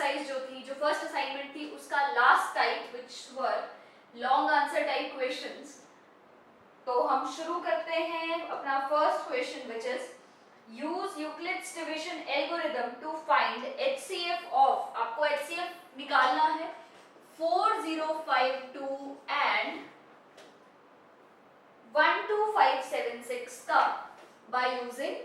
Exercise जो थी, जो फर्स्ट असाइनमेंट थी, उसका last type which were long answer type questions. तो हम शुरू करते हैं अपना first question which is use Euclid's division algorithm to find HCF of, आपको HCF निकालना है 4052 एंड 12576 का by using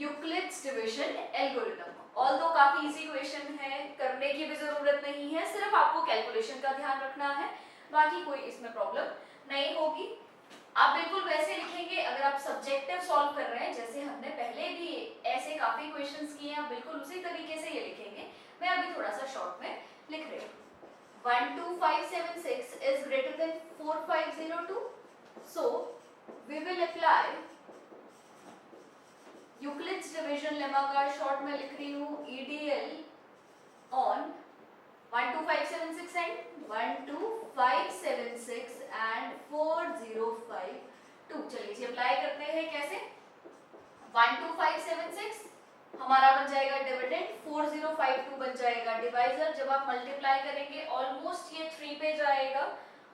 Euclid's division algorithm. Although काफी इजी क्वेश्चन है, करने की भी जरूरत नहीं है, सिर्फ आपको कैलकुलेशन का ध्यान रखना है, बाकी कोई इसमें प्रॉब्लम नहीं होगी। आप बिल्कुल वैसे लिखेंगे अगर आप सब्जेक्टिव सॉल्व कर रहे हैं, जैसे हमने पहले भी ऐसे काफी क्वेश्चंस किए हैं, आप बिल्कुल उसी तरीके से ये लिखेंगे। मैं अभी थोड़ा सा शॉर्ट में लिख रही हूँ। 12576 is greater than 4502, so we will apply Euclid's division lemma का शॉर्ट में लिख रही हूँ EDL on 12576 and 12576 and 4052। चलिए जी अप्लाई करते हैं। कैसे? 12576 हमारा बन जाएगा डिविडेंड, 4052 बन जाएगा डिवाइजर। जब आप मल्टीप्लाई करेंगे ऑलमोस्ट ये 3 पे जाएगा,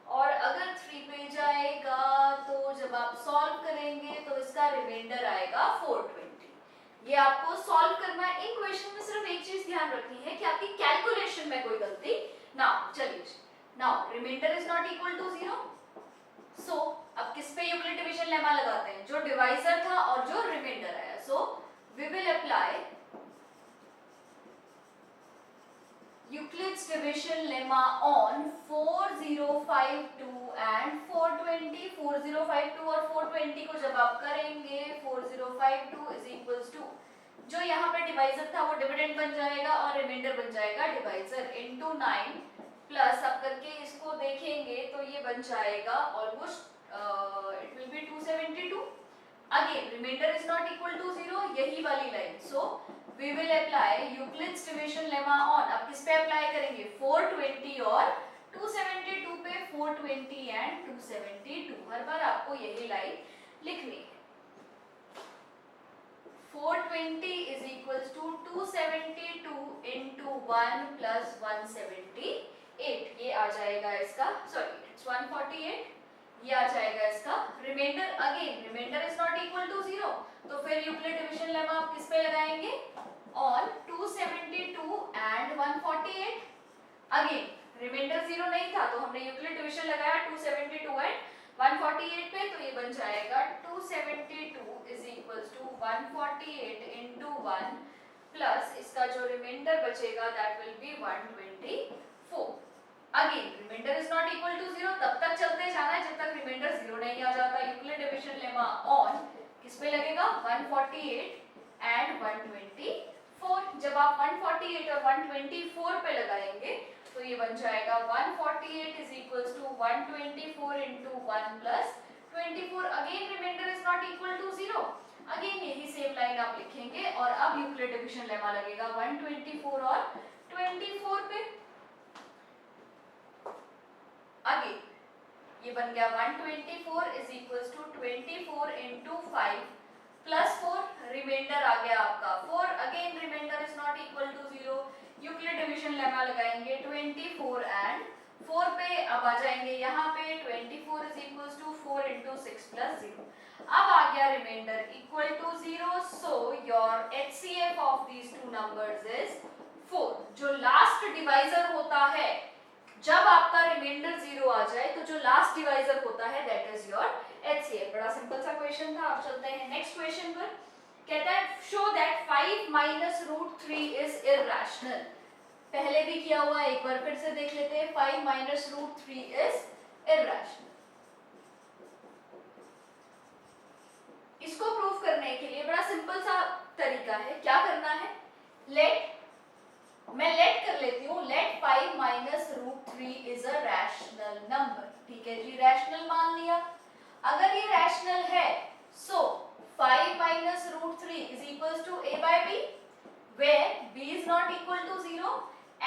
और अगर 3 पे जाएगा तो जब आप सॉल्व करेंगे तो इसका रिमाइंडर आएगा 420। ये आपको सॉल्व करना है। इन क्वेश्चन में सिर्फ एक चीज ध्यान रखनी है कि आपकी कैलकुलेशन में कोई गलती ना हो। चलिए now remainder is not equal to 0, so अब किस पे यूक्लिड डिवीजन लेमा लगाते हैं? जो डिवाइजर था और जो रिमाइंडर आया। So we will apply Euclid's division lemma on 4052 and 420। 4052 और 420 को जब आप करेंगे 4052 इज इक्वल्स टू, जो यहाँ पे डिवाइजर था वो डिविडेंड बन जाएगा और रिमाइंडर बन जाएगा डिवाइजर इनटू 9 प्लस, अब करके इसको देखेंगे तो ये बन जाएगा almost it will be 272। Again remainder is not equal to 0, यही वाली line. So we will apply Euclid's division lemma on, अब किस पे अप्लाई करेंगे? 420 और 272 पे। 420 एंड 272, हर बार आपको यही लाइन लिखनी है। 420 is equals to 272 into 1 plus 178, ये आ जाएगा इसका, सॉरी इट्स 148, ये आ जाएगा इसका remainder. Again remainder is not equal to 0, तो फिर यूक्लिड डिवीजन लेमा आप किस पे लगाएंगे? On 272 and 148। अगेन रिमाइंडर 0 नहीं था तो हमने यूक्लिड डिवीजन लगाया 272 एंड 148 पे, तो ये बन जाएगा 272 is equals to 148 into 1 plus इसका जो रिमाइंडर बचेगा that will be 124। Again remainder is not equal to 0, तब तक चलते जाना है जब तक रिमाइंडर 0 नहीं आ जाता। यूक्लिड डिवीजन लेमा ऑन किस पे लगेगा? 148 एंड 124। जब आप 148 और 124 पे लगाएंगे तो ये बन जाएगा 148 is equals to 124 into 1 plus 24। Again remainder is not equal to 0, again यही सेम लाइन आप लिखेंगे और अब यूक्लिड डिवीजन लेमा लगेगा 124 और 24 पे। अगेन ये बन गया 124 is equals to 24 into 5 plus 4, remainder आ गया आपका 4। Again remainder is not equal to 0, Euclid division lemma लगाएंगे 24 एंड 4 पे, अब आ जाएंगे यहाँ पे 24 is equals to 4 into 6 plus 0। अब आ गया remainder equal to 0, so your HCF of these two numbers is 4। जो लास्ट डिवाइजर होता है, जब आपका रिमाइंडर 0 आ जाए तो जो लास्ट डिवाइजर होता है दैट इज योर HCF। बड़ा सिंपल सा क्वेश्चन था। अब चलते हैं नेक्स्ट क्वेश्चन पर। कहता है show that 5 minus √3 is irrational। पहले भी किया हुआ है, एक बार फिर से देख लेते हैं। 5 minus √3 is irrational। इसको प्रूव करने के लिए बड़ा सिंपल सा तरीका है। क्या करना है? मैं लेट कर लेती हूँ, late 5 minus √3 is a rational number। ठीक है जी, रैशनल मान लिया। अगर ये रैशनल है सो 5 minus √3 is equals to a by b, where b is not equal to 0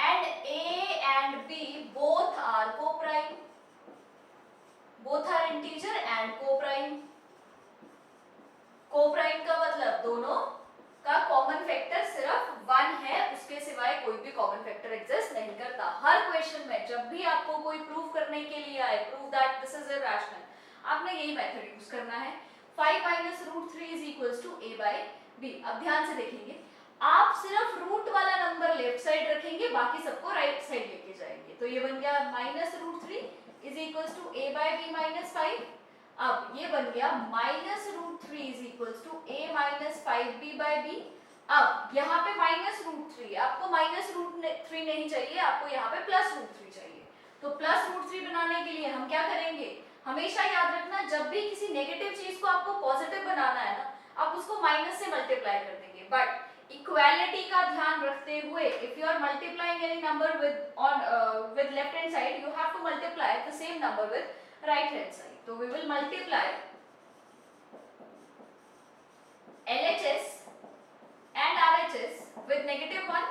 and a and b both are co-prime, both are integer and co-prime। co-prime का मतलब दोनों का कॉमन फैक्टर सिर्फ 1 है, उसके सिवाय कोई भी कॉमन फैक्टर में जब भी आपको कोई प्रूव करने के लिए आए, prove that this is irrational, आपने यही मेथड यूज करना है। 5 minus root 3 is equals to a by b। अब ध्यान से देखेंगे, आप सिर्फ रूट वाला नंबर लेफ्ट साइड रखेंगे, बाकी सबको राइट साइड लेके जाएंगे। तो ये बन गया minus root 3 is equals to a by b minus 5। अब ये बन गया minus root 3 is equals to a minus 5b by b। अब यहाँ पे माइनस रूट 3, आपको माइनस रूट 3 नहीं चाहिए, आपको यहाँ पे प्लस रूट 3 चाहिए। तो प्लस रूट 3 बनाने के लिए हम क्या करेंगे, हमेशा याद रखना जब भी किसी नेगेटिव चीज को आपको पॉजिटिव बनाना है ना, आप उसको माइनस से मल्टीप्लाई कर देंगे। बट इक्वालिटी का ध्यान रखते हुए, if you are multiplying any number with left hand side, you have to multiply the same number with right hand side. So we will multiply LHS and RHS with negative 1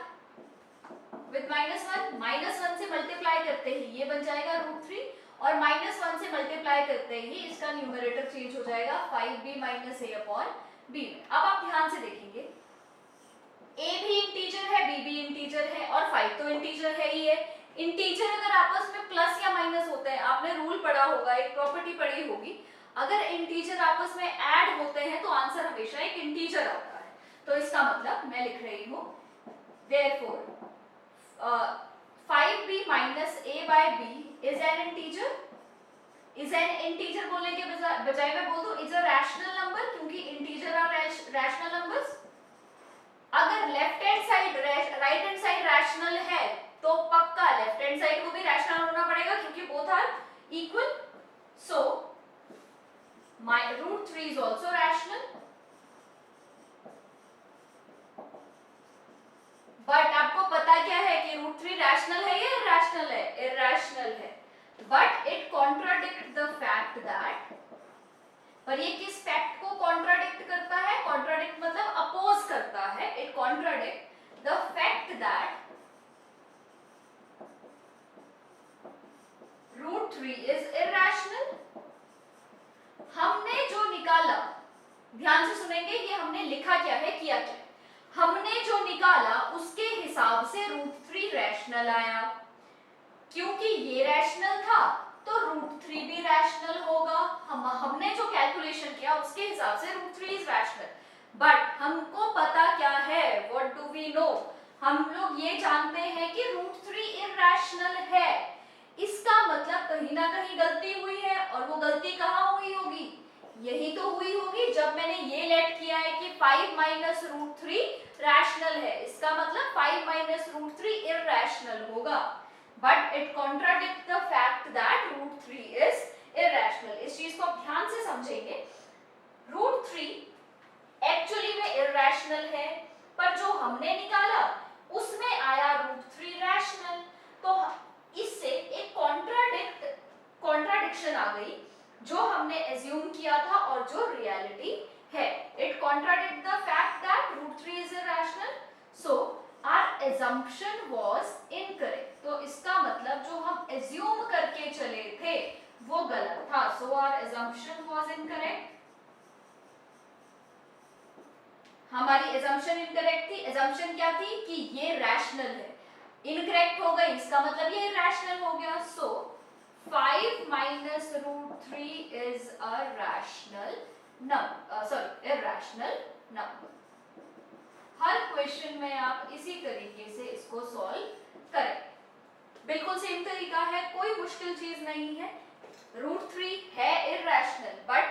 with minus 1। Minus 1 से multiply करते ही ये बन जाएगा root 3, और minus 1 से multiply करते ही इसका numerator change हो जाएगा 5b minus a upon b में। अब आप ध्यान से देखेंगे, a भी इंटीजर है, b भी इंटीजर है, और 5 तो इंटीजर है ही है। इंटीजर अगर आपस में प्लस या माइनस होते हैं, आपने रूल पढ़ा होगा, एक प्रॉपर्टी पढ़ी होगी, अगर इंटीजर आपस में ऐड होते हैं तो आंसर हमेशा एक इंटीजर आता है। तो इसका मतलब मैं लिख रही हूँ therefore 5b minus a by b is an integer। is an integer बोलने के बजाय मैं बोल दूं is a rational number, क्योंकि इंटीजर आर रैशनल नंबर्स। अगर left hand side right hand side rational है तो पक्का लेफ्ट हैंड साइड को भी रैशनल होना पड़ेगा, क्योंकि both are equal. So my root 3 is also rational. But आपको पता क्या है कि रूट 3 रैशनल है या इरैशनल है? इरैशनल है। But it contradict the fact that, पर ये किस फैक्ट को कॉन्ट्राडिक्ट करता है? कॉन्ट्राडिक्ट मतलब अपोज करता है। It contradict the fact that root 3 is irrational. हमने जो निकाला, ध्यान से सुनेंगे, ये हमने लिखा क्या है, किया क्या है। हमने जो निकाला उसके हिसाब से रूट 3 रैशनल आया, क्योंकि ये रैशनल था तो रूट 3 भी रैशनल होगा। हमने जो कैलकुलेशन किया उसके हिसाब से रूट 3 इज रैशनल। बट हमको पता क्या है, व्हाट डू वी नो, हम लोग ये जानते हैं कि रूट 3 इरैशनल है। इसका मतलब कहीं ना कहीं गलती हुई है, और वो गलती कहाँ हुई होगी? यही तो हुई होगी जब मैंने ये लेट किया है कि 5 माइनस रूट 3 रैशनल है। इसका मतलब 5 माइनस रूट 3 इरैशनल होगा। But it contradict the fact that root 3 is irrational. इस चीज को आप ध्यान से समझेंगे। रूट 3 एक्चुअली में इरैशनल है, पर जो हमने निकाला उसमें आया रूट 3 रैशनल। तो इससे एक कॉन्ट्राडिक्शन आ गई, जो हमने एज्यूम किया था और जो रियलिटी है। It contradict the fact that root 3 is irrational, so our assumption was incorrect। तो इसका मतलब जो हम एज्यूम करके चले थे वो गलत था। So our assumption was incorrect। हमारी assumption incorrect थी। assumption क्या थी कि ये रैशनल है, इनकरेक्ट हो गई, इसका मतलब ये irrational हो गया। सो 5 minus root 3 is a rational number, irrational number। Her question में आप इसी तरीके से इसको सॉल्व करें। बिल्कुल सेम तरीका है, कोई मुश्किल चीज नहीं है। रूट 3 है इरैशनल, बट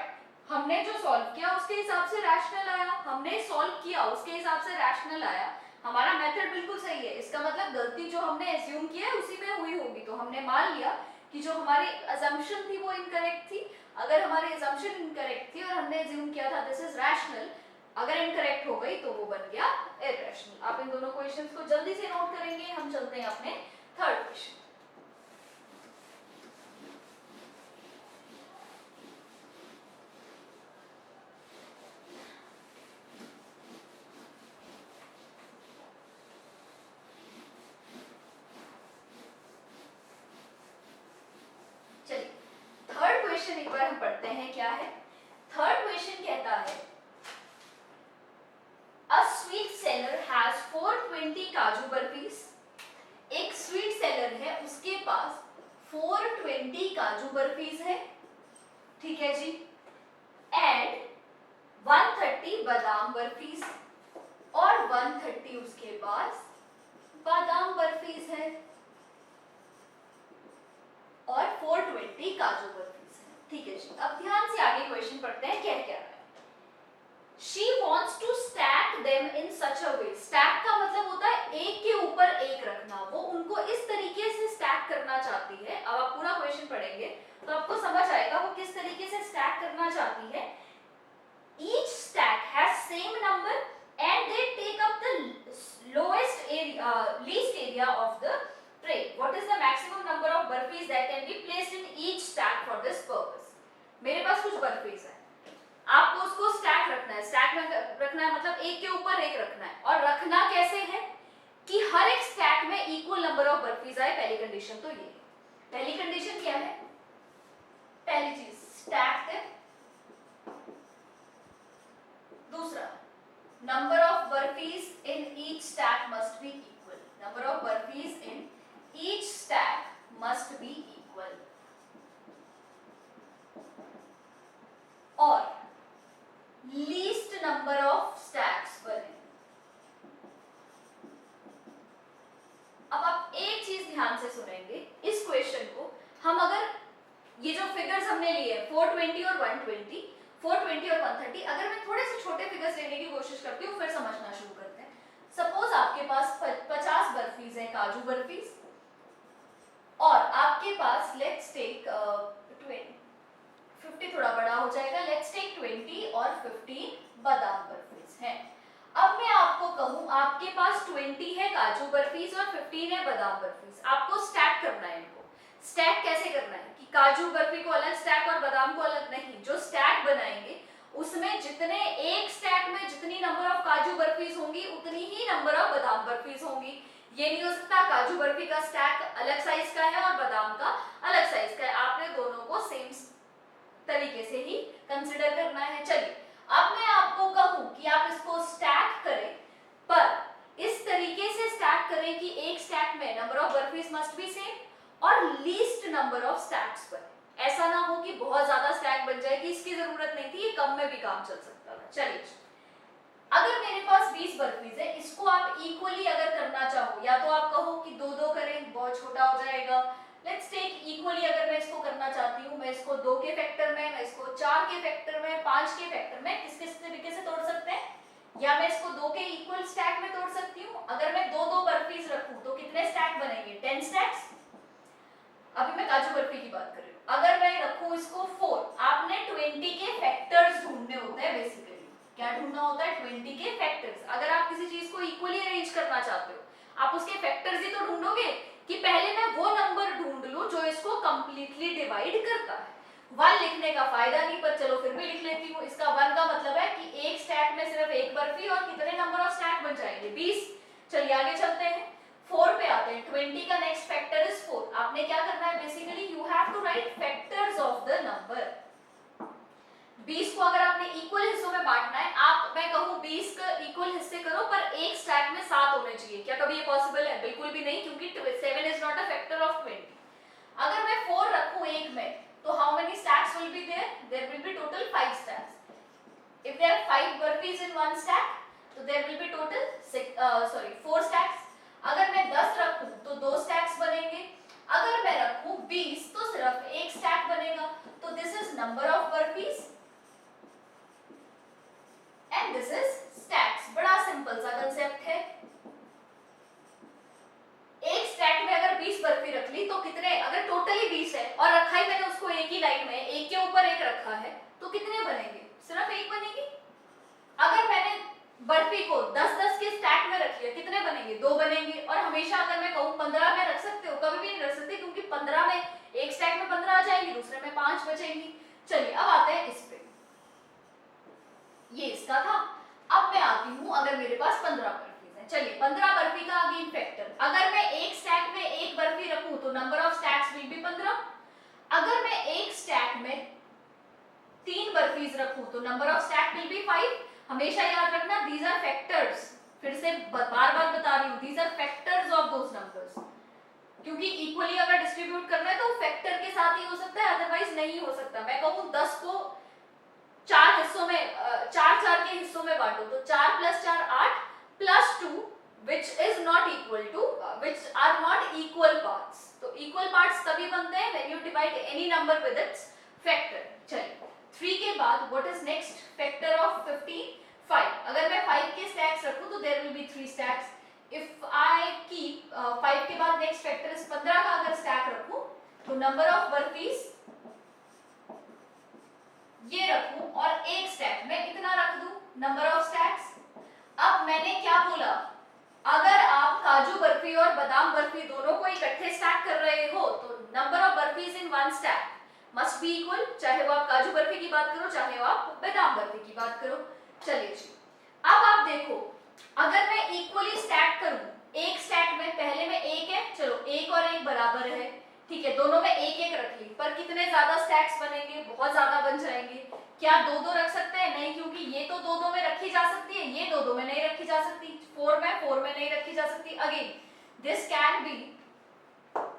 हमने जो सॉल्व किया उसके हिसाब से रैशनल आया। हमने सॉल्व किया उसके हिसाब से रैशनल आया। हमारा मेथड बिल्कुल सही है। इसका मतलब गलती जो हमने एज्यूम किया है उसी में हुई होगी। तो हमने मान लिया कि जो हमारी असम्पशन थी वो इनकरेक्ट थी। अगर हमारी असम्पशन इनकरेक्ट थी और हमने एज्यूम किया था दिस इज रैशनल, अगर इनकरेक्ट हो गई तो वो बन गया इरैशनल। आप इन दोनों क्वेश्चंस को जल्दी से नोट करेंगे। हम चलते हैं अपने थर्ड क्वेश्चन। चलिए थर्ड क्वेश्चन एक बार हम पढ़ते हैं क्या है। थर्ड क्वेश्चन कहता है A sweet seller has 420 काजू बर्फीज। एक स्वीट सेलर है, 420 काजू बर्फीज है, ठीक है जी, एंड 130 बादाम बर्फीज और 130 उसके बाद बादाम बर्फीज है और 420 काजू बर्फीज है, ठीक है जी। अब ध्यान से आगे क्वेश्चन पढ़ते हैं, क्या क्या है। She wants to stack them in such a way. Stack का मतलब होता है एक के ऊपर एक रखना, वो उनको इस तरीके से स्टैक करना चाहती है। अब आप पूरा क्वेश्चन पढ़ेंगे तो आपको समझ आएगा वो किस तरीके से स्टैक करना चाहती है। Each stack has same number and they take up the least area of the tray. What is the maximum number of burpees that can be placed in each stack for this purpose? मेरे पास कुछ burpees है, आपको उसको stack रखना है। Stack में रखना है मतलब एक के ऊपर एक रखना है, और रखना कैसे है कि हर एक स्टैक में इक्वल नंबर ऑफ बर्फीज आए। पहली कंडीशन तो ये है। पहली कंडीशन क्या है? पहली चीज स्टैक है, दूसरा number of barfis in each stack must be equal. Number of barfis in each stack must be equal, और लीस्ट नंबर ऑफ स्टैक्स बने। अब आप एक चीज ध्यान से सुनेंगे, इस क्वेश्चन को हम अगर ये जो फिगर्स हमने लिए 420 और 120, 420 और 130, अगर मैं थोड़े से छोटे फिगर्स लेने की कोशिश करती हूँ फिर समझना शुरू करते हैं। सपोज आपके पास 50 बर्फीज है, काजू बर्फीज, और आपके पास लेट्स टेक 50 थोड़ा बड़ा हो जाएगा, लेट्स टेक 20 और 15 बादाम बर्फीज हैं। अब मैं आपको कहूं आपके पास 20 है काजू बर्फीज और 15 है बादाम बर्फीज, आपको स्टैक करना है इनको। स्टैक कैसे करना है कि काजू बर्फी को अलग स्टैक और बादाम को अलग नहीं, जो स्टैक बनाएंगे उसमें जितने एक स्टैक में जितनी नंबर ऑफ काजू बर्फीज होंगी उतनी ही नंबर ऑफ बादाम बर्फीज होंगी। ये नहीं हो सकता काजू बर्फी का स्टैक अलग साइज का है और बादाम का अलग साइज का है, आपने दोनों को सेम तरीके से ही कंसिडर करना है। चलिए अब मैं आपको कहूं कि आप इसको स्टैक करें, पर इस तरीके से स्टैक करें कि एक स्टैक में number of barfis must be same और लीस्ट नंबर ऑफ स्टैक्स बने। ऐसा ना हो कि बहुत ज्यादा स्टैक बन जाए कि इसकी जरूरत नहीं थी, ये कम में भी काम चल सकता था। चलिए अगर मेरे पास 20 बर्फीज है, इसको आप इक्वली अगर करना चाहो, या तो आप कहो कि 2-2 करें, बहुत छोटा हो जाएगा। लेट्स टेक इक्वली, अगर मैं इसको करना चाहती हूँ, मैं इसको 2 के फैक्टर में, मैं इसको 4 के फैक्टर में, 5 के फैक्टर में, किस तरीके से तोड़ सकते हैं, या मैं इसको 2 के इक्वल स्टैक में तोड़ सकती हूँ। अगर मैं 2-2 बर्फीज रखूं तो कितने स्टैक बनेंगे? 10 स्टैक्स। अभी मैं काजू बर्फी की बात कर रही हूँ। अगर मैं रखूं इसको 4, आपने 20 के फैक्टर्स ढूंढने होते हैं। बेसिकली क्या ढूंढना होता है? 20 के फैक्टर्स। अगर आप किसी चीज को इक्वली अरेंज करना चाहते हो, आप उसके फैक्टर्स ही तो ढूंढोगे कि पहले मैं वो नंबर ढूंढ लूं जो इसको कंप्लीटली डिवाइड करता है। 1 लिखने का फायदा नहीं, पर चलो फिर भी लिख लेती हूँ। इसका 1 का मतलब है कि एक स्टैक में सिर्फ एक बर्फी, और कितने नंबर ऑफ स्टैक बन जाएंगे? 20। चलिए आगे चलते हैं, 4 पे आते हैं। 20 का नेक्स्ट फैक्टर इज 4। आपने क्या करना है? Basically you have to write factors of the number. 20 को अगर आपने इक्वल हिस्सों में बांटना है, आप मैं कहूं 20 का इक्वल हिस्से करो, पर एक स्टैक में 7 होने चाहिए। क्या कभी ये पॉसिबल है? बिल्कुल भी नहीं, क्योंकि 7 is not a factor of 20। अगर मैं 4 रखूं एक में, तो how many stacks will be there? There will be total 5 stacks. If there are 5 barfis in one stack, तो there will be total 4 stacks. अगर मैं 10 रखूं तो 2 स्टैक्स बनेंगे। अगर मैं रखूं 20 तो सिर्फ एक स्टैक बनेगा। तो this is number of barfis and this is stacks. बड़ा सिंपल सा कंसेप्ट है। एक स्टैक में अगर 20 बर्फी रख ली तो कितने, अगर टोटली 20 है और रखा ही मैंने उसको एक ही लाइन में, एक के ऊपर एक रखा है, तो कितने बनेंगे? सिर्फ एक बनेगी। अगर मैंने बर्फी को 10-10 के स्टैक में रख लिया, कितने बनेंगे? 2 बनेंगे। और हमेशा अगर मैं कहूं 15 में रख सकते हो, कभी भी नहीं रख सकते, क्योंकि 15 में एक स्टैक में 15 आ जाएंगे, दूसरे में 5 बचेंगी। चलिए अब आते हैं इस पे। ये इसका था। अब मैं आती हूं, अगर मेरे पास 15 बर्फीज है, चलिए 15 बर्फी का अगेन फैक्टर। अगर मैं एक स्टैक में एक बर्फी रखूं तो number of stacks will B 15। अगर मैं एक स्टैक में 3 बर्फीज रखूं तो number of stack will be 5। हमेशा याद रखना, दीज आर फैक्टर्स। फिर से बार बार बता रही हूं, these are factors of those numbers. क्योंकि इक्वली अगर डिस्ट्रीब्यूट करना है तो फैक्टर के साथ ही हो सकता है, अदरवाइज नहीं हो सकता। मैं कहूँ 10 को 4 हिस्सों में, 4 के हिस्सों में बांटो, तो 4 + 4 8 + 2 which is not equal to which are not equal parts। तो equal parts तभी बनते हैं when you divide any number with its factor। चलिए 3 के बाद what is next factor of 15? 5। अगर मैं 5 के stacks रखूं तो there will be 3 stacks। if I keep 5 के बाद next factor is 15 का अगर stack रखूं तो number of burpees ये रखूं और एक स्टैक में इतना रख दूं, नंबर ऑफ स्टैक्स। अब मैंने क्या बोला, अगर आप काजू बर्फी और बादाम बर्फी दोनों को इकट्ठे स्टैक कर रहे हो तो number of barfis in one stack must be equal, चाहे वो आप काजू बर्फी की बात करो चाहे वो आप बादाम बर्फी की बात करो। चलिए जी, अब आप देखो अगर मैं इक्वली स्टैक करूं, एक स्टैक में पहले में एक है, चलो एक और एक बराबर है, ठीक है, दोनों में एक एक रख ली, पर कितने ज्यादा स्टैक्स बनेंगे, बहुत ज्यादा बन जाएंगे। क्या दो दो रख सकते हैं? नहीं, क्योंकि ये तो दो दो में रखी जा सकती है, ये दो दो में नहीं रखी जा सकती, 4 में नहीं रखी जा सकती। Again this can be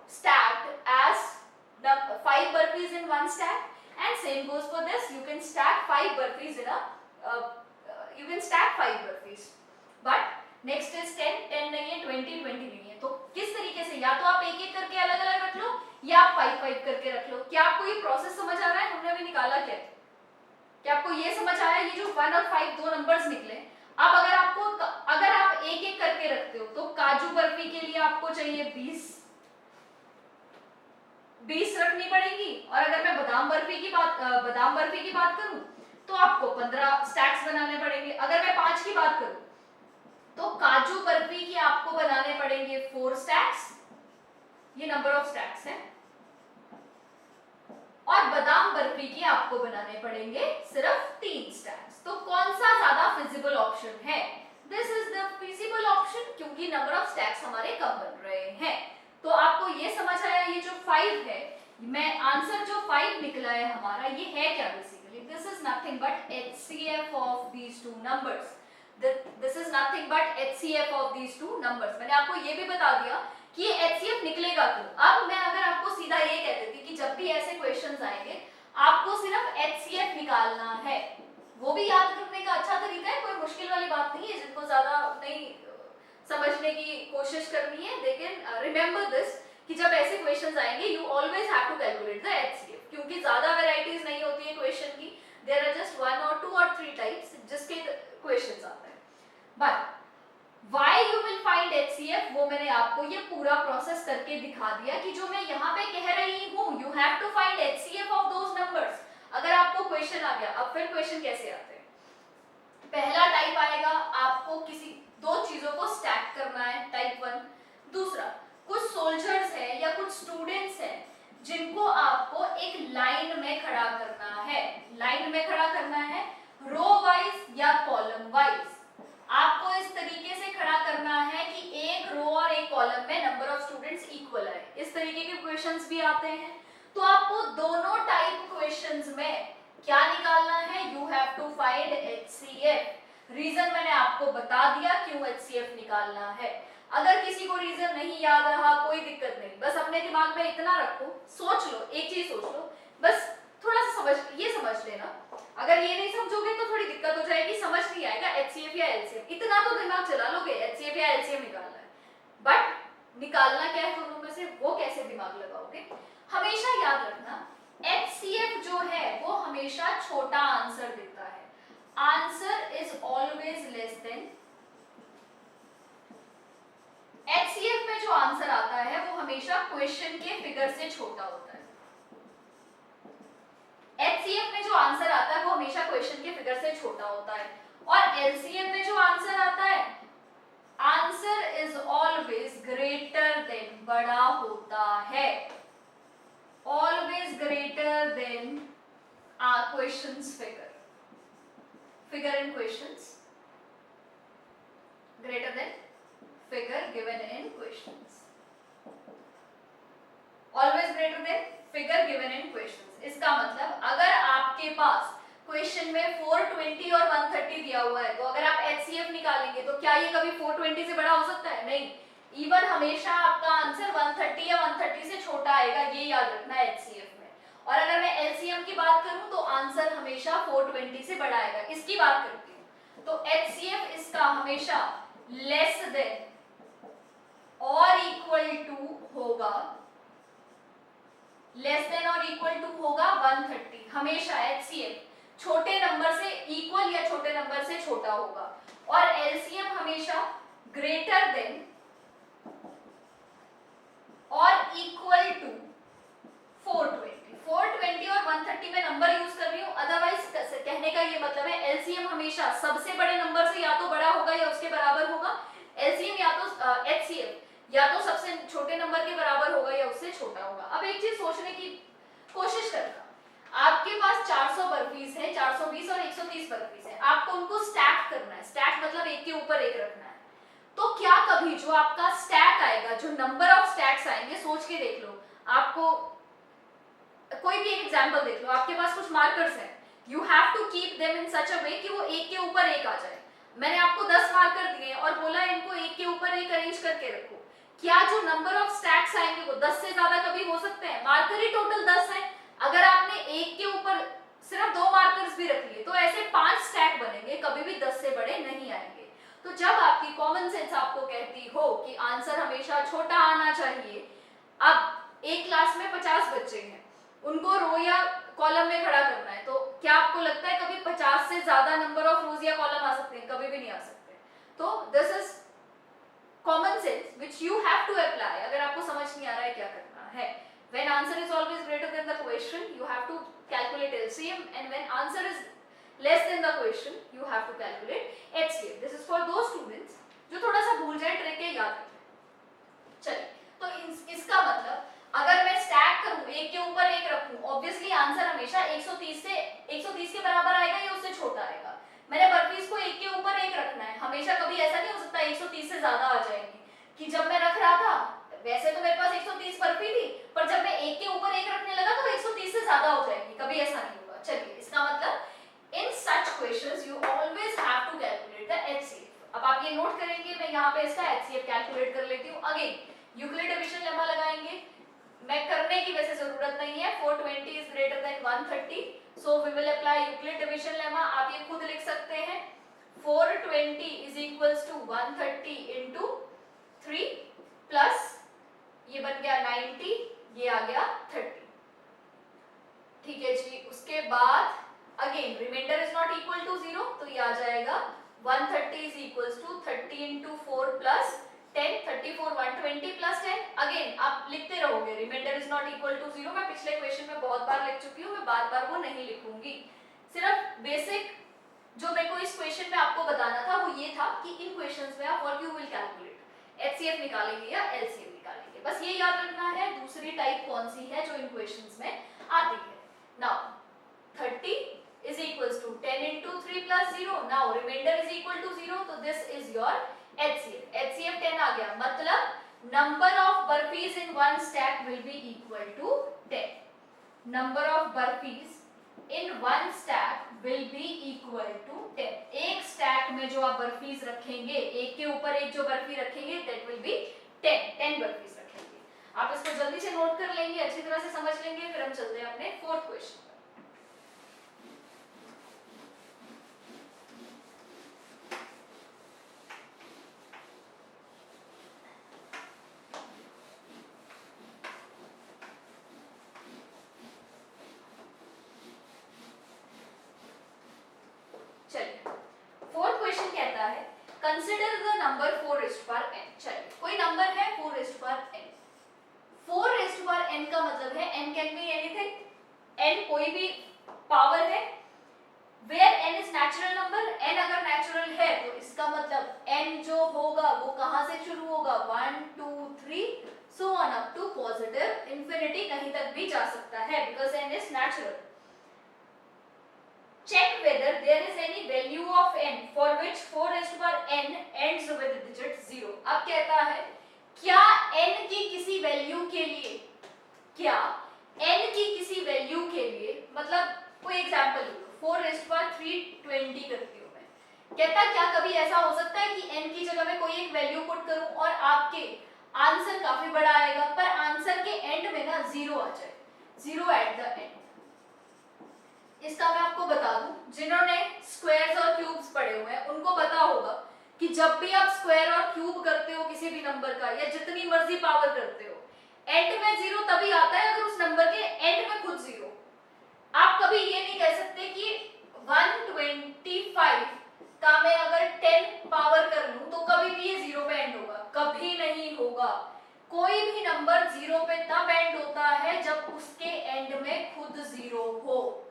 stacked as 5 burpees in one stack, and same goes for this, you can stack 5 burpees in a you can stack 5 burpees, but next is 10 नहीं है, 20 नहीं है। तो किस तरीके से, या तो आप एक एक करके अलग अलग रख लो या आप 5 करके रख लो। क्या आपको ये प्रोसेस समझ आ रहा है? हमने अभी निकाला क्या आपको ये समझ आया? ये जो 1 और 5 दो नंबर्स निकले। अब अगर आप एक एक करके रखते हो तो काजू बर्फी के लिए आपको चाहिए 20 रखनी पड़ेगी, और अगर मैं बादाम बर्फी की बात करूं तो आपको 15 स्टैक्स बनाने पड़ेंगे। अगर मैं 5 की बात करूं तो काजू बर्फी की आपको बनाने पड़ेंगे 4 स्टैक्स, ये नंबर ऑफ स्टैक्स है, और बादाम बर्फी की आपको बनाने पड़ेंगे सिर्फ 3 स्टैक्स। तो कौन सा ज्यादा फिजिबल ऑप्शन है? This is the feasible option, क्योंकि नंबर ऑफ स्टैक्स हमारे कम बन रहे हैं। तो आपको ये समझ आया, ये जो 5 है, मैं आंसर जो 5 निकला है हमारा, ये है क्या basically? This is nothing but HCF of these two numbers. This is nothing but HCF of these two numbers. मैंने आपको ये भी बता दिया कि ये HCF निकलेगा क्यों। अब मैं अगर आपको सीधा ये कह देती कि जब भी ऐसे क्वेश्चंस आएंगे आपको सिर्फ HCF निकालना है, वो भी याद करने का अच्छा तरीका है, कोई मुश्किल वाली बात नहीं है। जिनको ज्यादा नहीं समझने की कोशिश करनी है, दे कैन रिमेंबर दिस कि जब ऐसे क्वेश्चंस आएंगे you always have to calculate the HCF, क्योंकि ज्यादा वैरायटीज नहीं होती है क्वेश्चन की, देयर आर जस्ट 1 और 2 और 3 टाइप्स जिसके क्वेश्चंस आते हैं। But why you will find HCF, वो मैंने आपको ये पूरा प्रोसेस करके दिखा दिया कि जो मैं यहाँ पे कह रही हूँ, you have to find HCF of those numbers। अगर आपको क्वेश्चन आ गया, अब फिर क्वेश्चन कैसे आते हैं? पहला टाइप आएगा, आपको किसी दो चीजों को स्टैक करना है, टाइप 1। दूसरा, कुछ सोल्जर्स है या कुछ स्टूडेंट्स हैं जिनको आपको एक लाइन में खड़ा करना है, लाइन में खड़ा करना है, रो वाइज या कॉलम वाइज। आपको इस तरीके से खड़ा करना है कि एक रो और एक कॉलम में नंबर ऑफ स्टूडेंट्स इक्वल आए। इस तरीके के क्वेश्चंस भी आते हैं। तो आपको दोनों टाइप क्वेश्चंस में क्या निकालना है? You have to find HCF। Reason मैंने आपको बता दिया क्यों HCF निकालना है। अगर किसी को रीजन नहीं याद रहा कोई दिक्कत नहीं, बस अपने दिमाग में इतना रखो, सोच लो, एक चीज सोच लो, बस थोड़ा सा ये समझ लेना। अगर ये नहीं समझोगे तो थोड़ी दिक्कत हो जाएगी, समझ नहीं आएगा HCF या LCM। इतना तो दिमाग चला लोगे, HCF या LCM निकालना है, बट निकालना क्या है दोनों में से, वो कैसे दिमाग लगाओगे? हमेशा याद रखना, HCF जो है वो हमेशा छोटा आंसर देता है। Answer is always less then HCF में जो आंसर आता है वो हमेशा क्वेश्चन के फिगर से छोटा होता है। HCF में जो आंसर आता है वो हमेशा क्वेश्चन के फिगर से छोटा होता है, और LCM में जो आंसर आता है, answer is always greater then, बड़ा होता है, always greater then questions figure in questions, greater than figure given in questions, always greater than figure given in questions। इसका मतलब अगर आपके पास क्वेश्चन में 420 और 130 दिया हुआ है तो अगर आप HCF निकालेंगे तो क्या ये कभी 420 से बड़ा हो सकता है? नहीं, इवन हमेशा आपका आंसर 130 या करूं तो आंसर हमेशा 420 से बड़ा आएगा। इसकी बात करती हूं तो HCF इसका हमेशा लेस देन और इक्वल टू होगा, लेस देन और इक्वल टू होगा 130। हमेशा HCF छोटे नंबर से इक्वल या छोटे नंबर से छोटा होगा, और LCM हमेशा ग्रेटर देन और इक्वल टू 420 और 130 में नंबर यूज कर रही हूँ। अदरवाइज कहने का ये मतलब है एलसीएम हमेशा सबसे बड़े नंबर से या तो बड़ा होगा या उसके बराबर होगा, एलसीएम या तो एचसीएफ या तो सबसे छोटे नंबर के बराबर होगा या उससे छोटा होगा। अब एक चीज सोचने की कोशिश करना, आपके पास 400 बर्फीज है, 420 और 130 बर्फीज है, आपको उनको स्टैक करना है। स्टैक मतलब एक के ऊपर एक रखना है। तो क्या कभी जो आपका स्टैक आएगा, जो नंबर ऑफ स्टैक्स आएंगे, सोच के देख लो। आपको कोई भी एक एग्जांपल देख लो, आपके पास कुछ मार्कर्स हैं, you have to keep them in such a way कि वो एक के ऊपर एक आ जाए। मैंने आपको 10 मार्कर दिए और बोला इनको एक के ऊपर एक अरेंज करके रखो। क्या जो नंबर ऑफ स्टैक्स आएंगे वो 10 से ज्यादा कभी हो सकते हैं? मार्कर ही टोटल 10 है। अगर आपने एक के ऊपर सिर्फ 2 मार्कर्स भी रख लिए तो ऐसे 5 स्टैक बनेंगे, कभी भी 10 से बड़े नहीं आएंगे। तो जब आपकी कॉमन सेंस आपको कहती हो कि आंसर हमेशा छोटा आना चाहिए, अब एक क्लास में 50 बच्चे हैं, उनको रो या कॉलम में खड़ा करना है, तो क्या आपको लगता है कभी 50 से ज्यादा नंबर ऑफ रोज या कॉलम आ सकते हैं? कभी भी नहीं आ सकते। तो this is common sense which you have to apply. अगर आपको समझ नहीं आ रहा है क्या करना है, when answer is always greater than the question you have to calculate LCM, and when answer is less than the question you have to calculate HCF. this is for those students जो थोड़ा सा भूल जाए, trick है, याद रखें। चलिए, तो इसका मतलब अगर मैं स्टैक करूं, एक के ऊपर एक रखूं, ऑब्वियसली आंसर हमेशा 130 के बराबर आएगा या उससे छोटा आएगा। मैंने बर्फीज को एक के ऊपर एक रखना है, हमेशा कभी ऐसा नहीं हो सकता 130 से ज्यादा आ जाएंगे। कि जब मैं रख रहा था वैसे तो मेरे पास 130 बर्फी थी, पर जब मैं एक के ऊपर एक रखने लगा तो 130 से ज्यादा हो जाएंगी, कभी ऐसा नहीं होगा। चलिए, इसका मतलब in such questions you always have to calculate the HCF. अब आप ये नोट करेंगे, मैं यहाँ पे इसका HCF कैलकुलेट कर लेती हूँ। अगेन यूक्लिड डिवीजन लेमा लगाएंगे, मैं करने की वैसे जरूरत नहीं है, 420 is greater than 130, so we will apply Euclid division lemma. आप ये खुद लिख सकते हैं, 420 is equals to 130 into 3 plus ये बन गया 90, ये आ गया 30। ठीक है जी, उसके बाद again remainder is not equal to 0, तो ये आ जाएगा 130 is equals to 30 into 4 plus 10, 34 120 plus 10। Again आप लिखते रहोगे, remainder is not equal to 0। मैं पिछले क्वेश्चन में बहुत बार लिख चुकी हूँ, मैं बार-बार वो नहीं लिखूंगी। सिर्फ बेसिक जो मेरे को इस क्वेश्चन में आपको बताना था वो ये था कि इन क्वेश्चंस में आप what you will calculate, HCF निकालेंगे या LCM निकालेंगे, बस ये याद रखना है। दूसरी टाइप कौन सी है जो इन क्वेश्चंस में आती है? Now 30 is equals to 10 into 3 plus 0. Now remainder is equal to 0. So this is your HCF. HCF 10 आ गया, मतलब number of burpees in one stack will be equal to 10. Number of burpees in one stack will be equal to 10. एक stack में जो आप burpees रखेंगे, एक के ऊपर एक जो बर्फी रखेंगे, that will be 10 burpees रखेंगे। आप इसको जल्दी से नोट कर लेंगे, अच्छी तरह से समझ लेंगे, फिर हम चलते हैं अपने fourth question. Consider the number 4 raised to power n. चलिए, कोई नंबर है 4 raised to power n। 4 raised to power n का मतलब है n can be anything, n कोई भी पावर है। Where n is natural number, n अगर natural है तो इसका मतलब n जो होगा वो कहाँ से शुरू होगा, 1 2 3 so on up to positive infinity, कहीं तक भी जा सकता है because n is natural। Check whether there is any value of n for which 4 raised to power n ends with digit 0। अब कहता है क्या n की किसी वैल्यू के लिए, क्या n की किसी वैल्यू के लिए, मतलब कोई example low, 4 raised to power 320 करती हूं मैं, कहता क्या कभी ऐसा हो सकता है कि n की जगह में कोई एक वैल्यू पुट करूं और आपके आंसर काफी बड़ा आएगा पर आंसर के एंड में ना 0 आ जाए, 0 एट द एंड। इसका मैं आपको बता दूं, जिन्होंने स्क्वायर्स और क्यूब्स पढ़े हुए हैं उनको पता होगा कि जब भी आप स्क्वायर और क्यूब करते हो किसी भी नंबर का, या जितनी मर्जी पावर करते हो, एंड में जीरो तभी आता है अगर उस नंबर के एंड में खुद जीरो। आप कभी ये नहीं कह सकते कि 125 का मैं अगर 10 पावर कर लूं तो कभी भी ये जीरो पे एंड होगा, कभी नहीं होगा। कोई भी नंबर जीरो पे तब एंड होता है जब उसके एंड में खुद जीरो हो।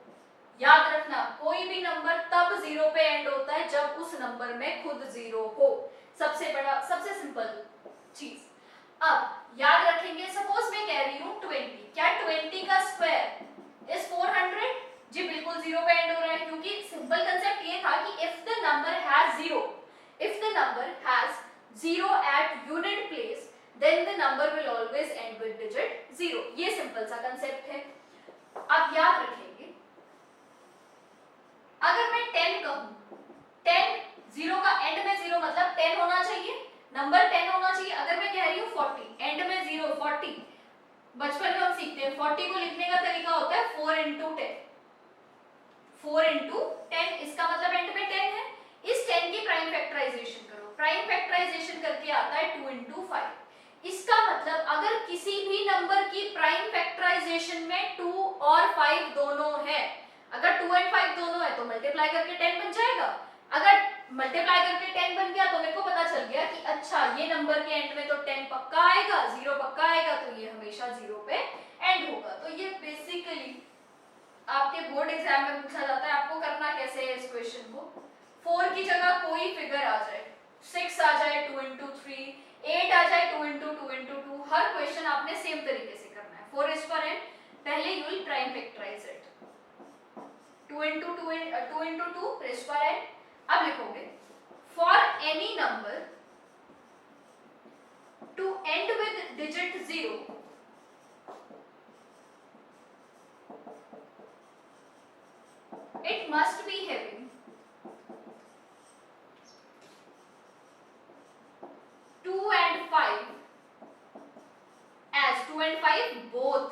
याद रखना, कोई भी नंबर तब जीरो पे एंड होता है जब उस नंबर में खुद जीरो हो। सबसे बड़ा, सबसे सिंपल चीज। अब याद रखेंगे, सपोज मैं कह रही हूं 20, क्या 20 का स्क्वायर इज 400? जी बिल्कुल जीरो पे एंड हो रहा है, क्योंकि सिंपल कंसेप्ट ये था कि if the number has zero at unit place then the number will always end with digit zero. ये सिंपल सा कंसेप्ट है। अब याद रखेंगे, अगर मैं 10 कहूं, 10 जीरो का एंड में जीरो मतलब 10 होना चाहिए, नंबर 10 होना चाहिए। अगर मैं कह रही हूं 40, एंड में जीरो 40, बचपन में हम सीखते हैं 40 को लिखने का तरीका होता है 4 into 10, 4 into 10, इसका मतलब एंड में 10 है। इस 10 की प्राइम फैक्टराइजेशन करो, प्राइम फैक्टराइजेशन करके आता है 2 into 5। इसका मतलब अगर किसी भी नंबर की प्राइम फैक्टराइजेशन में 2 और 5 दोनों है, अगर 2 and 5 दोनों है तो मल्टीप्लाई करके 10 बन जाएगा। अगर मल्टीप्लाई करके 10 बन गया तो मेरे को पता चल गया कि अच्छा ये नंबर के एंड में तो 10 पक्का आएगा, जीरो पक्का आएगा, तो ये हमेशा जीरो पे एंड होगा। तो ये बेसिकली आपके बोर्ड एग्जाम में पूछा जाता है। आपको करना कैसे है इस क्वेश्चन को, 4 की जगह कोई फिगर आ जाए, 6 आ जाए 2 into 3, 8 आ जाए 2 into 2 into 2, हर क्वेश्चन आपने सेम तरीके से करना है। 4 is for n, पहले you will prime factorize it, 2 into 2 raised to n। अब लिखोगे for any number to end with digit 0 it must be having 2 and 5 as 2 and 5 both,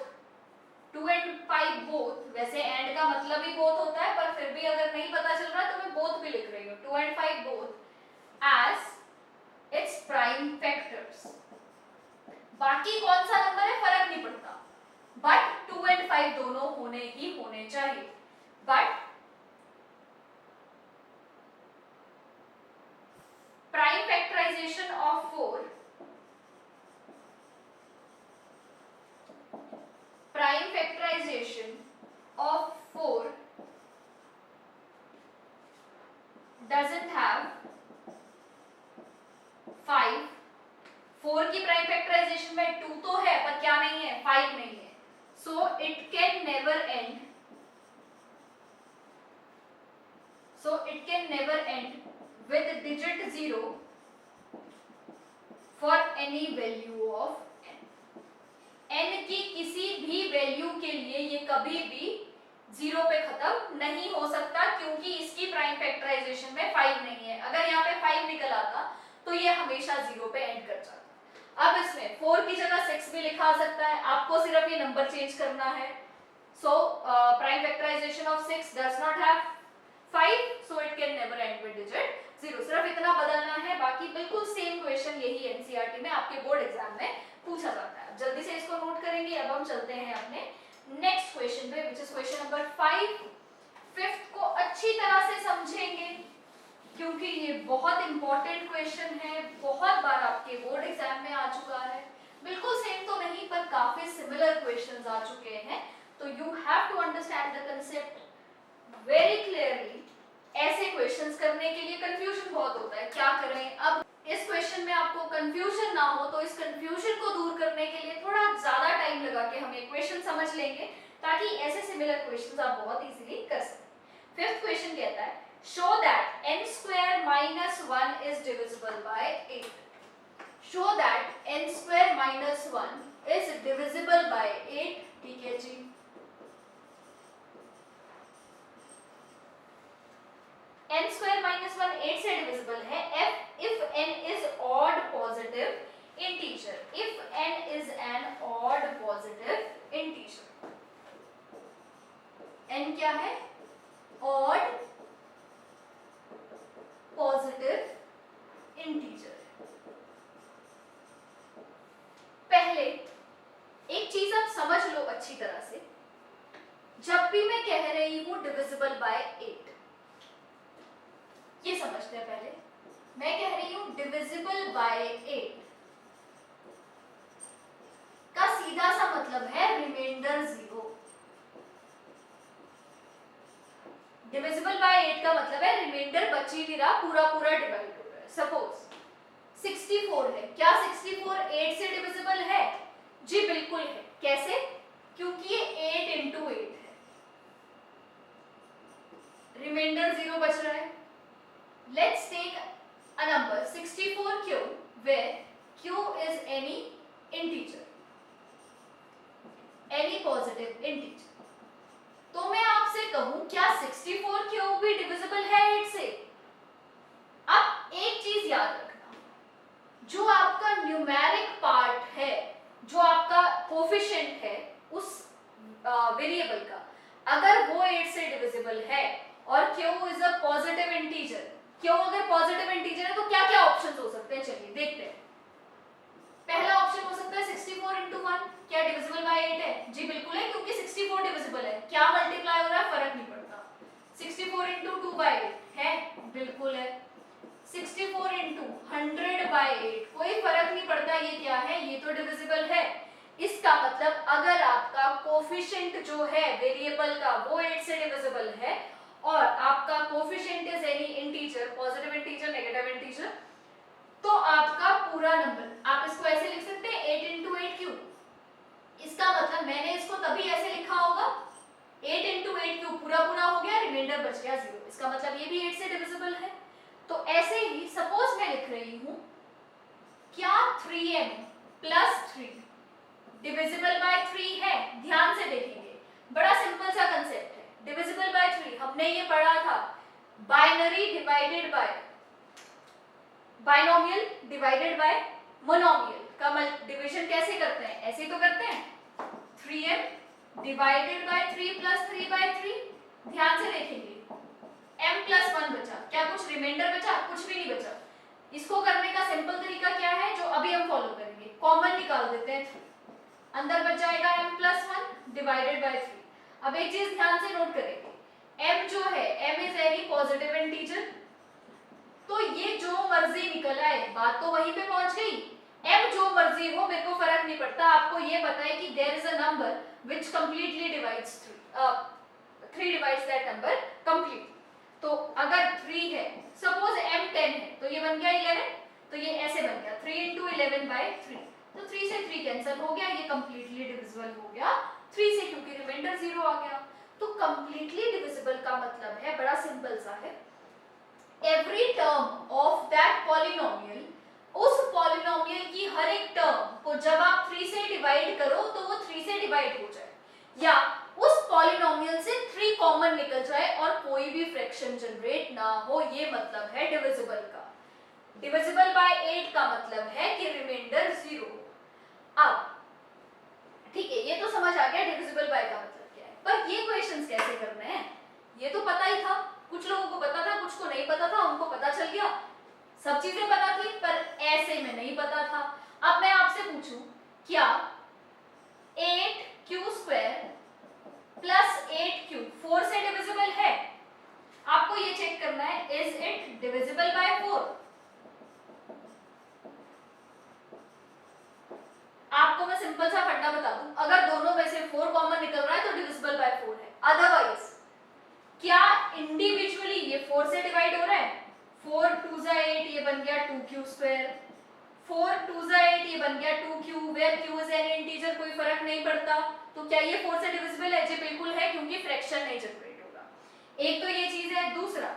2 and 5 both, वैसे and का मतलब ही बोथ होता है, पर फिर भी अगर नहीं पता चल रहा तो मैं बोथ भी लिख रही हूँ, 2 and 5 both as its prime factors। बाकी कौन सा नंबर है फर्क नहीं पड़ता, बट 2 and 5 दोनों होने ही होने चाहिए। But prime factorization of 4, prime factorization of 4 doesn't have 5। 4 की प्राइम फैक्टराइजेशन में 2 तो है पर क्या नहीं है, 5 नहीं है। So it can never end, with digit 0 for any value of n की किसी भी वैल्यू के लिए ये कभी भी जीरो पे खत्म नहीं हो सकता, क्योंकि इसकी प्राइम फैक्टराइजेशन में 5 नहीं है। अगर यहाँ पे 5 निकल आता तो ये हमेशा जीरो पे एंड कर जाता। अब इसमें 4 की जगह 6 भी लिखा आ सकता है, आपको सिर्फ ये नंबर चेंज करना है। So prime factorization of 6 does not have 5, so it can never end with digit 0। सिर्फ इतना बदलना है, बाकी बिल्कुल सेम क्वेश्चन यही एनसीईआरटी में आपके बोर्ड एग्जाम में पूछा जाता है। जल्दी से इसको नोट करेंगे। अब हम चलते हैं अपने नेक्स्ट क्वेश्चन पे, which is question number 5। Fifth को अच्छी तरह से समझेंगे क्योंकि ये बहुत इंपॉर्टेंट क्वेश्चन है, बहुत बार आपके बोर्ड एग्जाम में आ चुका है। बिल्कुल सेम तो नहीं पर काफी सिमिलर क्वेश्चंस आ चुके हैं, तो you have to understand the concept very clearly. ऐसे क्वेश्चंस करने के लिए कंफ्यूजन बहुत होता है, क्या करें। अब इस क्वेश्चन में आपको कंफ्यूजन ना हो तो इस कंफ्यूजन को दूर करने के लिए थोड़ा ज्यादा टाइम लगा के हम एक क्वेश्चन समझ लेंगे, ताकि ऐसे सिमिलर क्वेश्चंस आप बहुत इजीली कर सकें। फिफ्थ क्वेश्चन कहता है show that n square minus 1 is divisible by 8। show that n square minus 1 is divisible by 8। ठीक है जी, n square minus 1 8 से डिविजिबल है if n is odd positive integer, if n is an odd positive integer। n क्या है? Odd positive integer. पहले एक चीज आप समझ लो अच्छी तरह से, जब भी मैं कह रही हूं डिविजिबल बाय 8, ये समझते हैं पहले। मैं कह रही हूं डिविजिबल बाय 8 का सीधा सा मतलब है रिमाइंडर 0। डिविजिबल बाय 8 का मतलब है रिमाइंडर बच ही नहीं रहा, पूरा पूरा डिवाइड हो रहा है। सपोज 64 है, क्या 64 8 से डिविजिबल है? जी बिल्कुल है। कैसे? क्योंकि ये 8 इंटू 8 है, रिमाइंडर 0 बच रहा है। Let's take a number 64 q where q is any integer, any positive integer। तो मैं आपसे कहूं क्या 64 क्यू भी डिविजिबल है 8 से? अब एक चीज याद रखना, जो आपका न्यूमेरिक पार्ट है, जो आपका कोफिशिएंट है उस वेरिएबल का, अगर वो 8 से डिविजिबल है और q is a positive integer, q अगर पॉजिटिव इंटीजर है तो क्या क्या ऑप्शंस हो सकते हैं? चलिए देखते हैं। पहला ऑप्शन हो सकता है 64 into 1, क्या डिविजिबल बाय 8 है? जी बिल्कुल है, क्योंकि 64 डिविजिबल है। क्या मल्टीप्लाई हो रहा है? फर्क नहीं पड़ता। 64 into 2 by 8 है, बिल्कुल है। 64 into 100 by 8, कोई फर्क नहीं पड़ता ये क्या है, ये तो डिविजिबल है। इसका मतलब अगर आपका कोफिशिएंट जो है वेरिएबल का वो 8 से डिविजिबल है और आपका coefficient is any integer, positive integer, negative integer, तो आपका पूरा नंबर, आप इसको ऐसे लिख सकते हैं 8 into 8 क्यूब। इसका मतलब मैंने इसको तभी ऐसे लिखा होगा 8 into 8 क्यूब, पूरा पूरा हो गया, रिमाइंडर बच गया 0। इसका मतलब ये भी 8 से डिविजिबल है। तो ऐसे ही सपोज मैं लिख रही हूं क्या 3m plus 3 डिविजिबल बाय 3 है? ध्यान से देखेंगे, बड़ा सिंपल सा कंसेप्ट है। डिविजिबल बाय 3 हमने ये पढ़ा था, binary divided by binomial divided by monomial का डिवीजन कैसे करते हैं? ऐसे तो करते हैं, 3m divided by 3 plus 3 bye 3। ध्यान से देखेंगे, m प्लस 1 बचा, क्या कुछ रिमाइंडर बचा? कुछ भी नहीं बचा। इसको करने का सिंपल तरीका क्या है, जो अभी हम फॉलो करेंगे, कॉमन निकाल देते हैं 3, अंदर बच जाएगा m प्लस 1 डिवाइडेड बाय 3। अब एक चीज ध्यान से नोट करेंगे, m जो है, m is any positive integer, तो ये जो मर्जी निकल आए, बात तो वहीं पे पहुंच गई। m जो मर्जी हो, मेरे को फर्क नहीं पड़ता, आपको ये पता है कि there is a number which completely divides 3 divides that number complete. तो अगर 3 है, सपोज m 10 है, तो ये बन गया 11, तो ये ऐसे बन गया 3 into 11 by 3, तो 3 से 3 कैंसिल हो गया, ये कंप्लीटली डिविजिबल हो गया 3 से, क्योंकि रिमाइंडर 0 आ गया। तो कंप्लीटली डिविजिबल का मतलब है, बड़ा सिंपल सा है, every term of that polynomial, उस पॉलिनोमियल की हर एक टर्म को जब आप 3 से डिवाइड करो तो वो 3 से डिवाइड हो जाए, या उस पॉलिनोमियल से 3 कॉमन निकल जाए और कोई भी फ्रैक्शन जनरेट ना हो, ये मतलब है डिविजिबल का। डिविजिबल बाय 8 का मतलब है कि रिमाइंडर 0। अब ठीक है, ये तो समझ आ गया डिविजिबल बाय का मतलब क्या है, पर ये क्वेश्चंस कैसे करने हैं ये तो पता ही था, कुछ लोगों को पता था, कुछ को नहीं पता था, उनको पता चल गया, सब चीजें पता थी, पर ऐसे में नहीं पता था। अब मैं आपसे पूछूं, क्या 8q² प्लस 8q 4 से डिविजिबल है? आपको ये चेक करना है, इज इट डिविजिबल बाय 4? आपको मैं सिंपल सा फंडा बता दूं, अगर दोनों में से 4 कॉमन निकल रहा है तो डिविजिबल बाय 4 है। अदरवाइज क्या इंडिविजुअली ये 4 से डिवाइड हो रहा है? 4 2 8, ये बन गया 2q², 4 2 8, ये बन गया 2q, where q is an integer, कोई फर्क नहीं पड़ता। तो क्या ये 4 से डिविजिबल है? जी बिल्कुल है, क्योंकि फ्रैक्शन नहीं जनरेट होगा। एक तो ये चीज है। दूसरा,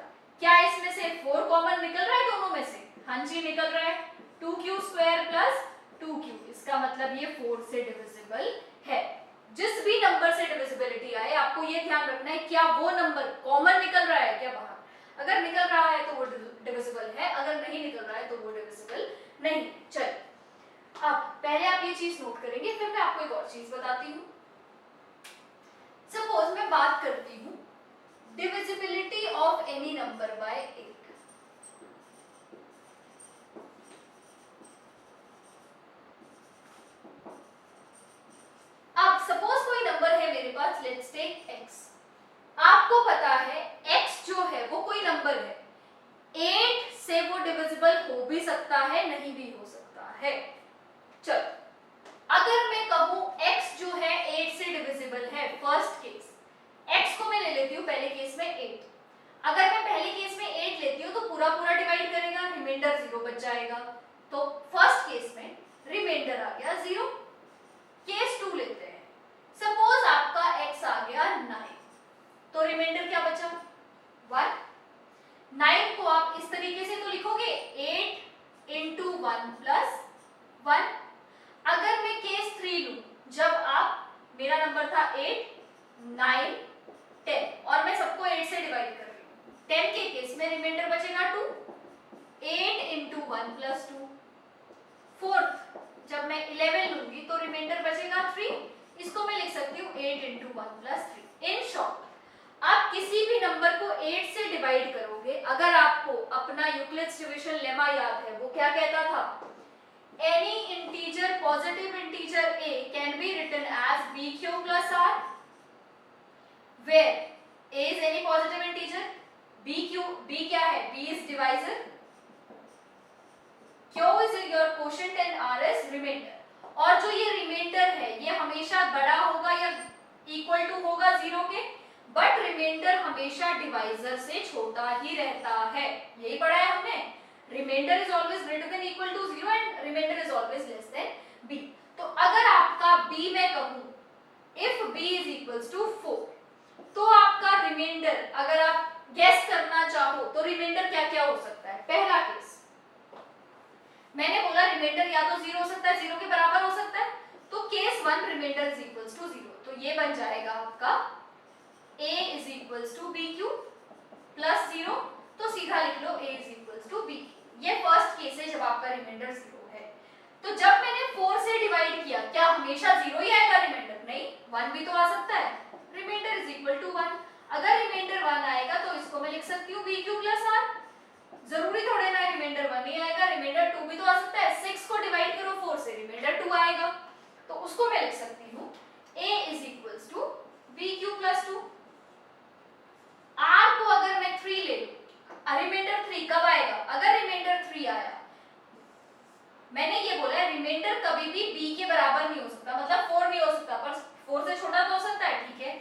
क्या इसमें से 4 कॉमन निकल रहा है दोनों में से? हाँ जी निकल रहा है, 2q² प्लस 2q, इसका मतलब ये 4 से डिविजिबल है। जिस भी नंबर से डिविजिबिलिटी आए, आपको ये ध्यान रखना है, क्या वो नंबर कॉमन निकल रहा है क्या बाहर? अगर निकल रहा है तो वो डिविजिबल है, अगर नहीं निकल रहा है तो वो डिविजिबल नहीं। चलिए, अब पहले आप ये चीज नोट करेंगे, फिर मैं आपको एक और चीज बताती हूँ। सपोज मैं बात करती हूँ divisibility of any number by 8. अब सपोज कोई नंबर है मेरे पास, लेट्स टेक x. आपको पता है x जो है वो कोई नंबर है, 8 से वो डिविजिबल हो भी सकता है, नहीं भी हो सकता है. चलो अगर मैं कहूं x जो है 8 से डिविजिबल है, फर्स्ट केस x को मैं ले लेती हूँ पहले केस में 8. अगर मैं पहले केस में 8 लेती हूँ तो पूरा पूरा डिवाइड करेगा, रिमाइंडर 0 बच जाएगा. तो फर्स्ट केस में रिमाइंडर आ गया 0. केस 2 लेते हैं. सपोज आपका x आ गया 9, तो रिमाइंडर क्या बचा 1. 9 को आप इस तरीके से तो लिखोगे 8 into 1 plus 1. अगर मैं केस 3 लूं, जब आप, मेरा नंबर था 8, 9, 10 और मैं सबको 8 से डिवाइड कर रही हूँ, 10 के केस में रिमाइंडर बचेगा 2. 8 into 1 plus 2. फोर्थ जब मैं 11 लूंगी तो रिमाइंडर बचेगा 3. इसको मैं लिख सकती हूँ 8 into 1 plus 3. इन शॉर्ट आप किसी भी नंबर को 8 से डिवाइड करोगे, अगर आपको अपना यूक्लिड्स डिवीजन लेमा याद है, वो क्या कहता था, any integer positive integer a can be written as bq plus r, where a is any positive integer, b क्या है, b is divisor, q is your quotient and r is remainder. और जो ये रिमाइंडर है ये हमेशा बड़ा होगा या इक्वल टू होगा 0 के, बट रिमाइंडर हमेशा डिवाइजर से छोटा ही रहता है. यही पढ़ा है हमने, remainder is always greater than equal to 0 and remainder is always less than b. तो अगर आपका b मैं कहूं if b is equals to 4, तो आपका रिमाइंडर, अगर आप गेस करना चाहो तो रिमाइंडर क्या क्या हो सकता है. पहला केस मैंने बोला रिमाइंडर या तो 0 हो सकता है, 0 के बराबर हो सकता है, तो case 1 remainder is equals to 0. तो ये बन जाएगा आपका a is equals to bq plus 0. तो सीधा लिख लो a is equals to bq. ये फर्स्ट केस है जब आपका रिमाइंडर 0 है. तो जब मैंने 4 से डिवाइड किया, क्या हमेशा 0 ही आएगा रिमाइंडर? नहीं, 1 भी तो आ सकता है. Remainder is equal to 1. अगर रिमाइंडर 1 आएगा तो इसको मैं लिख सकती हूँ bq प्लस r. जरूरी थोड़े ना रिमाइंडर 1 ही आएगा, रिमाइंडर 2 भी तो आ सकता है. 6 को डिवाइड करो 4 से, रिमाइंडर 2 आएगा, तो उसको मैं लिख सकती हूँ a is equals to bq plus 2. r को अगर मैं 3 ले लूं, रिमाइंडर 3 कब आएगा? अगर रिमाइंडर 3 आया, मैंने ये बोला है रिमाइंडर कभी भी b के बराबर नहीं हो सकता, मतलब 4 नहीं हो सकता, पर 4 से छोटा तो हो सकता है. ठीक है,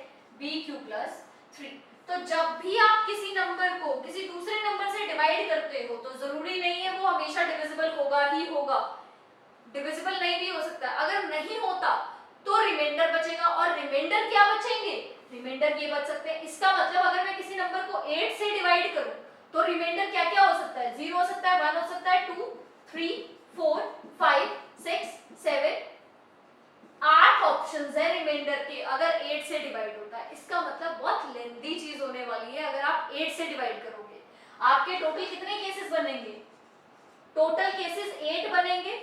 bq प्लस 3. तो जब भी आप किसी नंबर को किसी दूसरे नंबर से डिवाइड करते हो तो जरूरी नहीं है वो हमेशा डिविजिबल होगा ही होगा, डिविजिबल नहीं भी हो सकता. अगर नहीं होता तो रिमाइंडर बचेगा, और रिमाइंडर क्या बचेंगे, रिमाइंडर ये बच सकते हैं. इसका मतलब अगर मैं किसी नंबर को 8 से डिवाइड करूं तो रिमाइंडर क्या क्या हो सकता है, 0 हो सकता है, 1 हो सकता है, 2, 3, 4, 5, 6, 7, 8 ऑप्शंस है रिमाइंडर के अगर 8 से डिवाइड होता है. इसका मतलब बहुत लेंथी चीज होने वाली है अगर आप 8 से डिवाइड करोगे. आपके टोटल कितने केसेस बनेंगे? टोटल केसेस 8 बनेंगे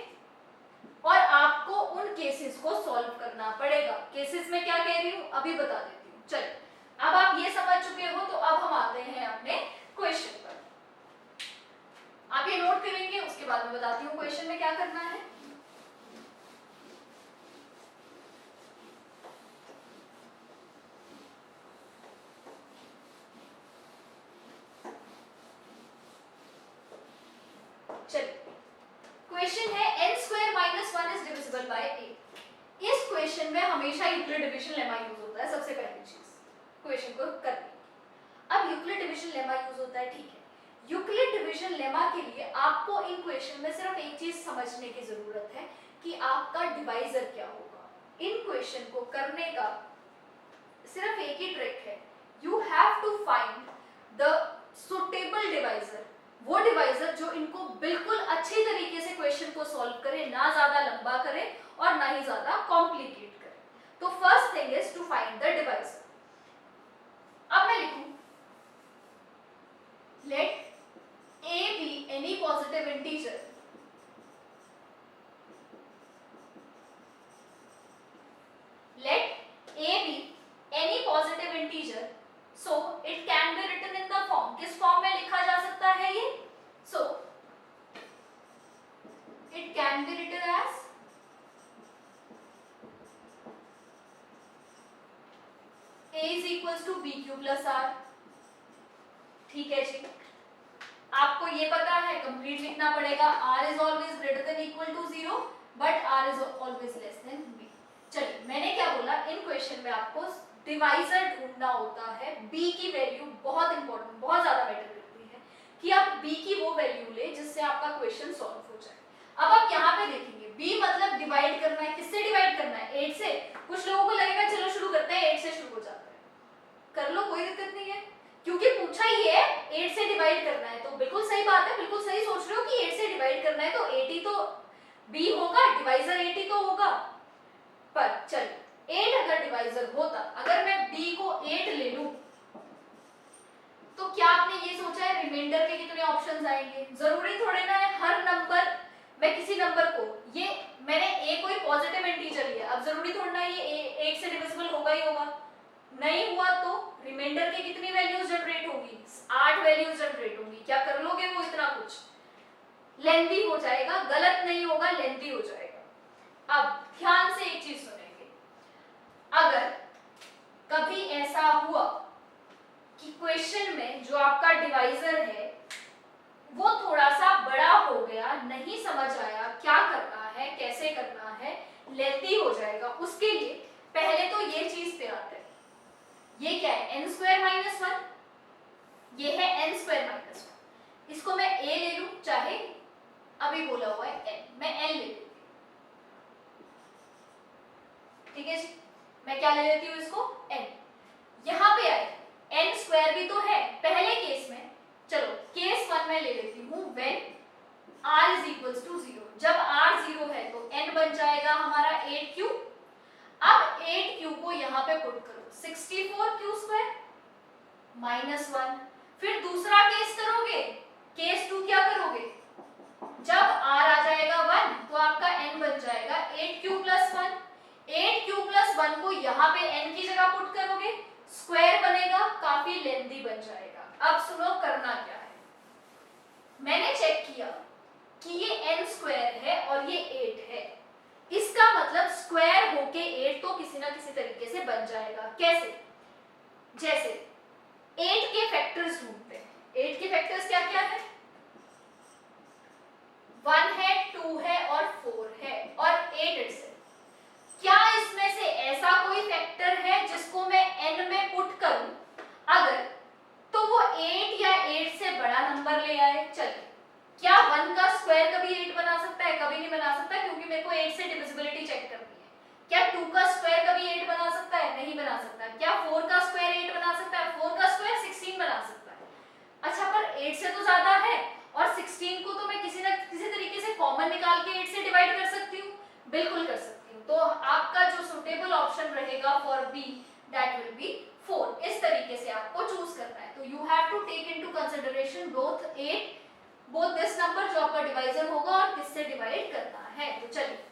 और आपको उन केसेस को सॉल्व करना पड़ेगा. केसेस में क्या कह रही हूँ अभी बता देती हूँ. चलिए, अब आप ये समझ चुके हो तो अब हम आते हैं अपने क्वेश्चन पर. आप ये नोट करेंगे, उसके बाद मैं बताती हूँ क्वेश्चन में क्या करना है. क्वेश्चन है n square minus 1 is divisible bye a. इस क्वेश्चन में हमेशा यूक्लिड डिवीजन लेमा यूज होता है. सबसे पहली चीज क्वेश्चन को करने. अब यूक्लिड डिवीजन लेमा यूज होता है, ठीक है. यूक्लिड डिवीजन लेमा के लिए आपको इन क्वेश्चन में सिर्फ एक चीज समझने की जरूरत है कि आपका डिवाइजर क्या होगा. इन क्वेश्चन को करने का सिर्फ एक ही ट्रिक है, you have to find the suitable divisor. वो डिवाइजर जो इनको बिल्कुल अच्छी तरीके से क्वेश्चन को सॉल्व करे, ना ज्यादा लंबा करे और ना ही ज्यादा कॉम्प्लिकेट करे. तो first thing is to find the divisor. अब मैं लिखूं let a be any positive integer let a be any positive integer so it can a is equal to b q plus r. ठीक है जी, आपको ये पता है कंप्लीट लिखना पड़ेगा, r is always greater than equal to 0 but r is always less than b। चलिए मैंने क्या बोला, इन क्वेश्चन में आपको डिवाइजर ढूंढना होता है। b की वैल्यू बहुत इंपॉर्टेंट, बहुत ज्यादा मैटर करती है कि आप b की वो वैल्यू ले जिससे आपका क्वेश्चन सॉल्व हो जाए। अब आप यहाँ पे देखेंगे b मतलब डिवाइड करना है, किससे डिवाइड करना है, 8 से। कुछ लोगों को लगेगा चलो शुरू करते हैं, 8 से शुरू हो जाता है, कर लो कोई दिक्कत नहीं है, क्योंकि पूछा ही है 8 से डिवाइड करना है। तो बिल्कुल सही बात है, बिल्कुल सही सोच रहे हो कि 8 से डिवाइड करना है तो 8 ही तो b होगा, डिवाइजर 8 ही तो होगा। पर चलिए 8 अगर डिवाइजर होता, अगर मैं b को 8 ले लूं तो क्या आपने ये सोचा है रिमाइंडर के कितने ऑप्शंस आएंगे? जरूरी थोड़े ना है हर नंबर, मैं किसी नंबर को, ये मैंने a कोई पॉजिटिव इंटीजर लिया, अब जरूरी थोड़ा ना ये 1 से डिविजिबल होगा ही होगा, नहीं हुआ तो रिमाइंडर के कितनी वैल्यूज जनरेट होगी? 8 वैल्यूज जनरेट होंगी। क्या कर लोगे वो इतना कुछ? लेंथी हो जाएगा, गलत नहीं होगा, लेंथी हो जाएगा। अब ध्यान से एक चीज सुनेंगे, अगर कभी ऐसा हुआ कि क्वेश्चन में जो आपका डिवाइजर है वो थोड़ा सा बड़ा हो गया, नहीं समझ आया क्या करना है, कैसे करना है, लेंथी हो जाएगा, उसके लिए पहले तो ये चीज ध्यान रखें, ये क्या है n स्क्वायर माइनस 1, ये है n स्क्वायर माइनस 1। इसको मैं a ले लूं, चाहे अभी बोला हुआ है n, मैं n ले लेती हूँ। ठीक है जी, मैं क्या ले लेती हूँ इसको, n। यहाँ पे आए n स्क्वायर भी तो है पहले केस में, चलो केस 1 में ले लेती हूँ when r is equals to 0। जब r 0 है तो n बन जाएगा हमारा 8q। अब 8q को यहाँ पे पुट करो, 64q स्क्वायर माइनस 1। फिर दूसरा केस करोगे, केस 2 क्या करोगे, जब r आ जाएगा 1 तो आपका n बन जाएगा 8q प्लस 1। 8q प्लस 1 को यहाँ पे n की जगह पुट करोगे, स्क्वायर बनेगा, काफी लेंथी बन जाएगा। अब सुनो करना क्या है, मैंने चेक किया कि ये n स्क्वायर है और ये 8 है, इसका मतलब स्क्वायर होके 8 तो किसी ना किसी तरीके से बन जाएगा। कैसे? जैसे 8 के फैक्टर्स ढूंढते हैं। 8 के फैक्टर्स क्या क्या है, 1 है, 2 है और 4 है और 8 इटसेल्फ। क्या इसमें से ऐसा कोई फैक्टर है जिसको मैं n में पुट करूं अगर, तो वो 8 या 8 से बड़ा नंबर ले आए? चलिए, क्या 1 का स्क्वायर कभी 8 बना सकता है? कभी नहीं बना सकता, क्योंकि मेरे को 8 से डिविजिबिलिटी चेक करनी है। क्या 2 का स्क्वायर कभी 8 बना सकता है? नहीं बना सकता। क्या 4 का स्क्वायर 8 बना सकता है? 4 का स्क्वायर 16 बना सकता है। अच्छा, पर 8 से तो ज्यादा है और 16 को तो मैं किसी ना किसी तरीके से कॉमन निकाल के 8 से डिवाइड कर सकती हूँ, बिल्कुल कर सकती हूँ। तो आपका जो सुटेबल ऑप्शन रहेगा for B, that will be 4। इस तरीके से आपको चूज करना है। तो you have to take into consideration both this number जो आपका डिवाइजर होगा और किससे डिवाइड करना है। तो चलिए,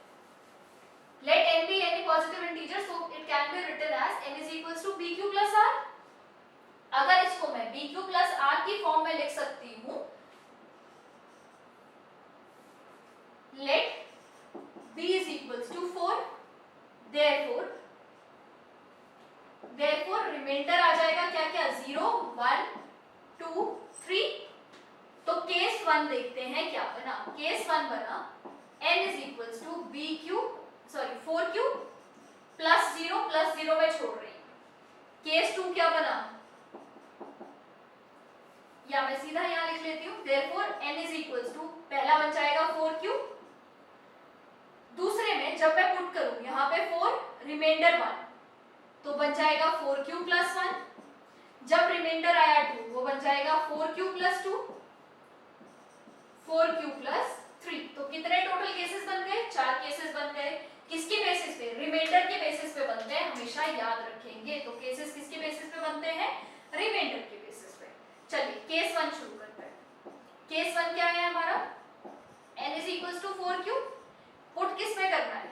let n be any positive integer so it can be written as n is equals to bq plus r। अगर इसको मैं bq plus r की फॉर्म में लिख सकती हूँ, let b is equals to 4, therefore reminder आ जाएगा क्या क्या, 0 1 2 3। तो केस 1 देखते हैं क्या बना। केस 1 बना n is equals to bq 4q plus 0 में छोड़ रही हूँ। केस 2 क्या बना, या मैं सीधा यहाँ लिख लेती हूँ, therefore n is equals to, पहला बन जाएगा 4q, दूसरे में जब मैं पुट करूं यहाँ पे 4 रिमाइंडर 1 तो बन जाएगा 4q प्लस 1, जब रिमाइंडर आया 2 वो बन जाएगा 4q प्लस 2, 4q प्लस 3। तो कितने टोटल केसेस बन गए, 4 केसेस बन गए। किसके बेसिस पे, रिमाइंडर के बेसिस पे बनते हैं, हमेशा याद रखेंगे। तो केसेस किसके बेसिस पे बनते हैं, रिमाइंडर के बेसिस पे। चलिए केस 1 शुरू करते हैं। केस 1 क्या है हमारा, n is equals to 4q, put किस में करना है,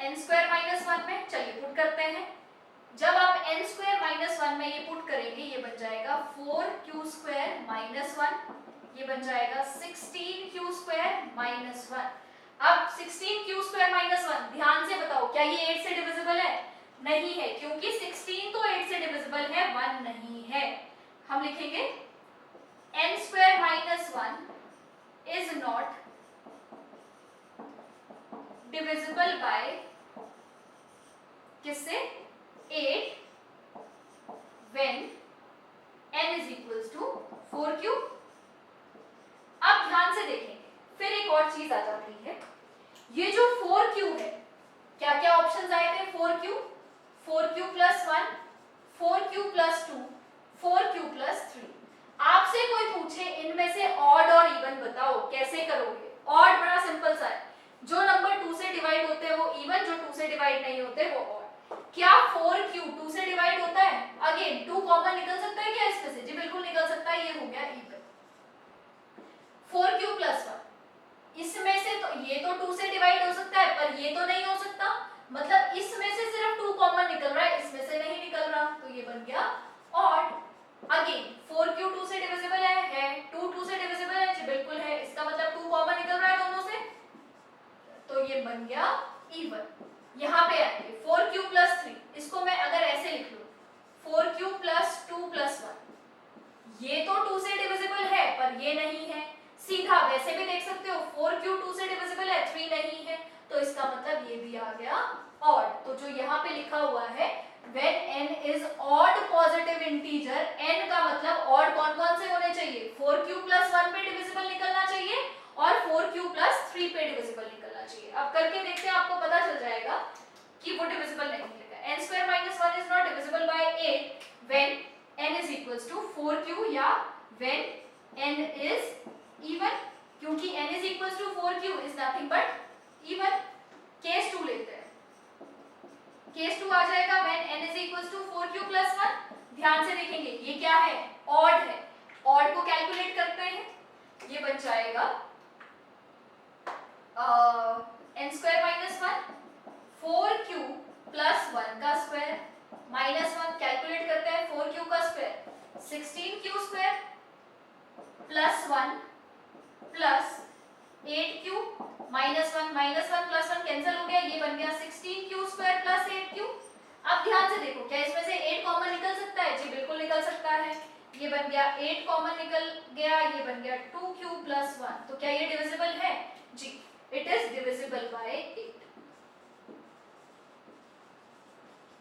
n स्क्वायर माइनस 1 में। चलिए पुट करते हैं। जब आप n स्क्वायर माइनस 1 में ये पुट करेंगे, ये बन जाएगा 4q स्क्वायर माइनस 1, ये बन जाएगा 16q स्क्वायर माइनस 1। अब 16q स्क्वायर माइनस 1, ध्यान से बताओ क्या ये 8 से डिविजिबल है? नहीं है, क्योंकि 16 तो 8 से डिविजिबल डिविजिबल है, 1 नहीं है। हम लिखेंगे n square minus 1 is not divisible by किससे? 8 when n is equals to 4q। अब ध्यान से देखेंगे, फिर एक और चीज आ जाती है, ये जो 4q है, क्या क्या ऑप्शंस आए थे? 4q, 4q plus 1, 4q plus 2, 4q plus 3। आपसे कोई पूछे इनमें से ऑड और इवन बताओ, कैसे करोगे? ऑड बड़ा सिंपल सा है, जो नंबर 2 से डिवाइड होते हैं वो इवन, जो 2 से डिवाइड नहीं होते वो ऑड। क्या 4q 2 से डिवाइड होता है? अगेन 2 कॉमन निकल सकता है क्या इसमें से? जी बिल्कुल निकल सकता है, ये हो गया इवन। 4q प्लस 1, इसमें से तो ये तो 2 से डिवाइड हो सकता है, पर ये तो नहीं हो सकता, मतलब इसमें से सिर्फ 2 कॉमन निकल रहा है, इसमें से नहीं निकल रहा, तो ये बन गया ऑड। अगेन 4q 2 से डिविजिबल है, 2 से डिविजिबल है, जी बिल्कुल है, इसका मतलब 2 कॉमन निकल रहा है दोनों से, तो ये बन गया इवन। यहाँ पे आएंगे 4q प्लस 3, इसको मैं अगर ऐसे लिख लूं 4q प्लस 2 प्लस 1, ये तो 2 से डिविजिबल है पर ये नहीं है, सीधा वैसे भी देख सकते हो 4q 2 से डिविजिबल है, 3 नहीं है, तो इसका मतलब ये भी आ गया ऑड। तो जो यहाँ पे लिखा हुआ है when n is odd positive integer, n का मतलब ऑड कौन कौन से होने चाहिए? 4q प्लस 1 पे डिविजिबल निकलना चाहिए और 4q प्लस 3 पे डिविजिबल निकलना चाहिए। अब करके देखते हैं, आपको पता चल जाएगा कि वो डिविजिबल नहीं निकलेगा। n square minus 1 is not divisible by 8 when n is equals to 4q या when n is even, क्योंकि n is equals to 4q is nothing but even। Case 2 लेते हैं, केस 2 आ जाएगा when n is equals to 4q plus 1। ध्यान से देखेंगे ये क्या है? ऑड है। ऑड को कैलकुलेट करते हैं, ये बन जाएगा n square minus 1 4q plus 1 का स्क्वायर माइनस 1, कैलकुलेट करते हैं 4q का square 16q square plus 1 plus 8q minus 1 plus 1 cancel हो गया, ये बन गया 16q स्क्वायर प्लस 8q। अब ध्यान से देखो, क्या इसमें से 8 कॉमन निकल सकता है? जी बिल्कुल निकल सकता है, ये बन गया 8 कॉमन निकल गया, ये बन गया 2q प्लस 1। तो क्या ये डिविजिबल है? जी it is divisible by 8।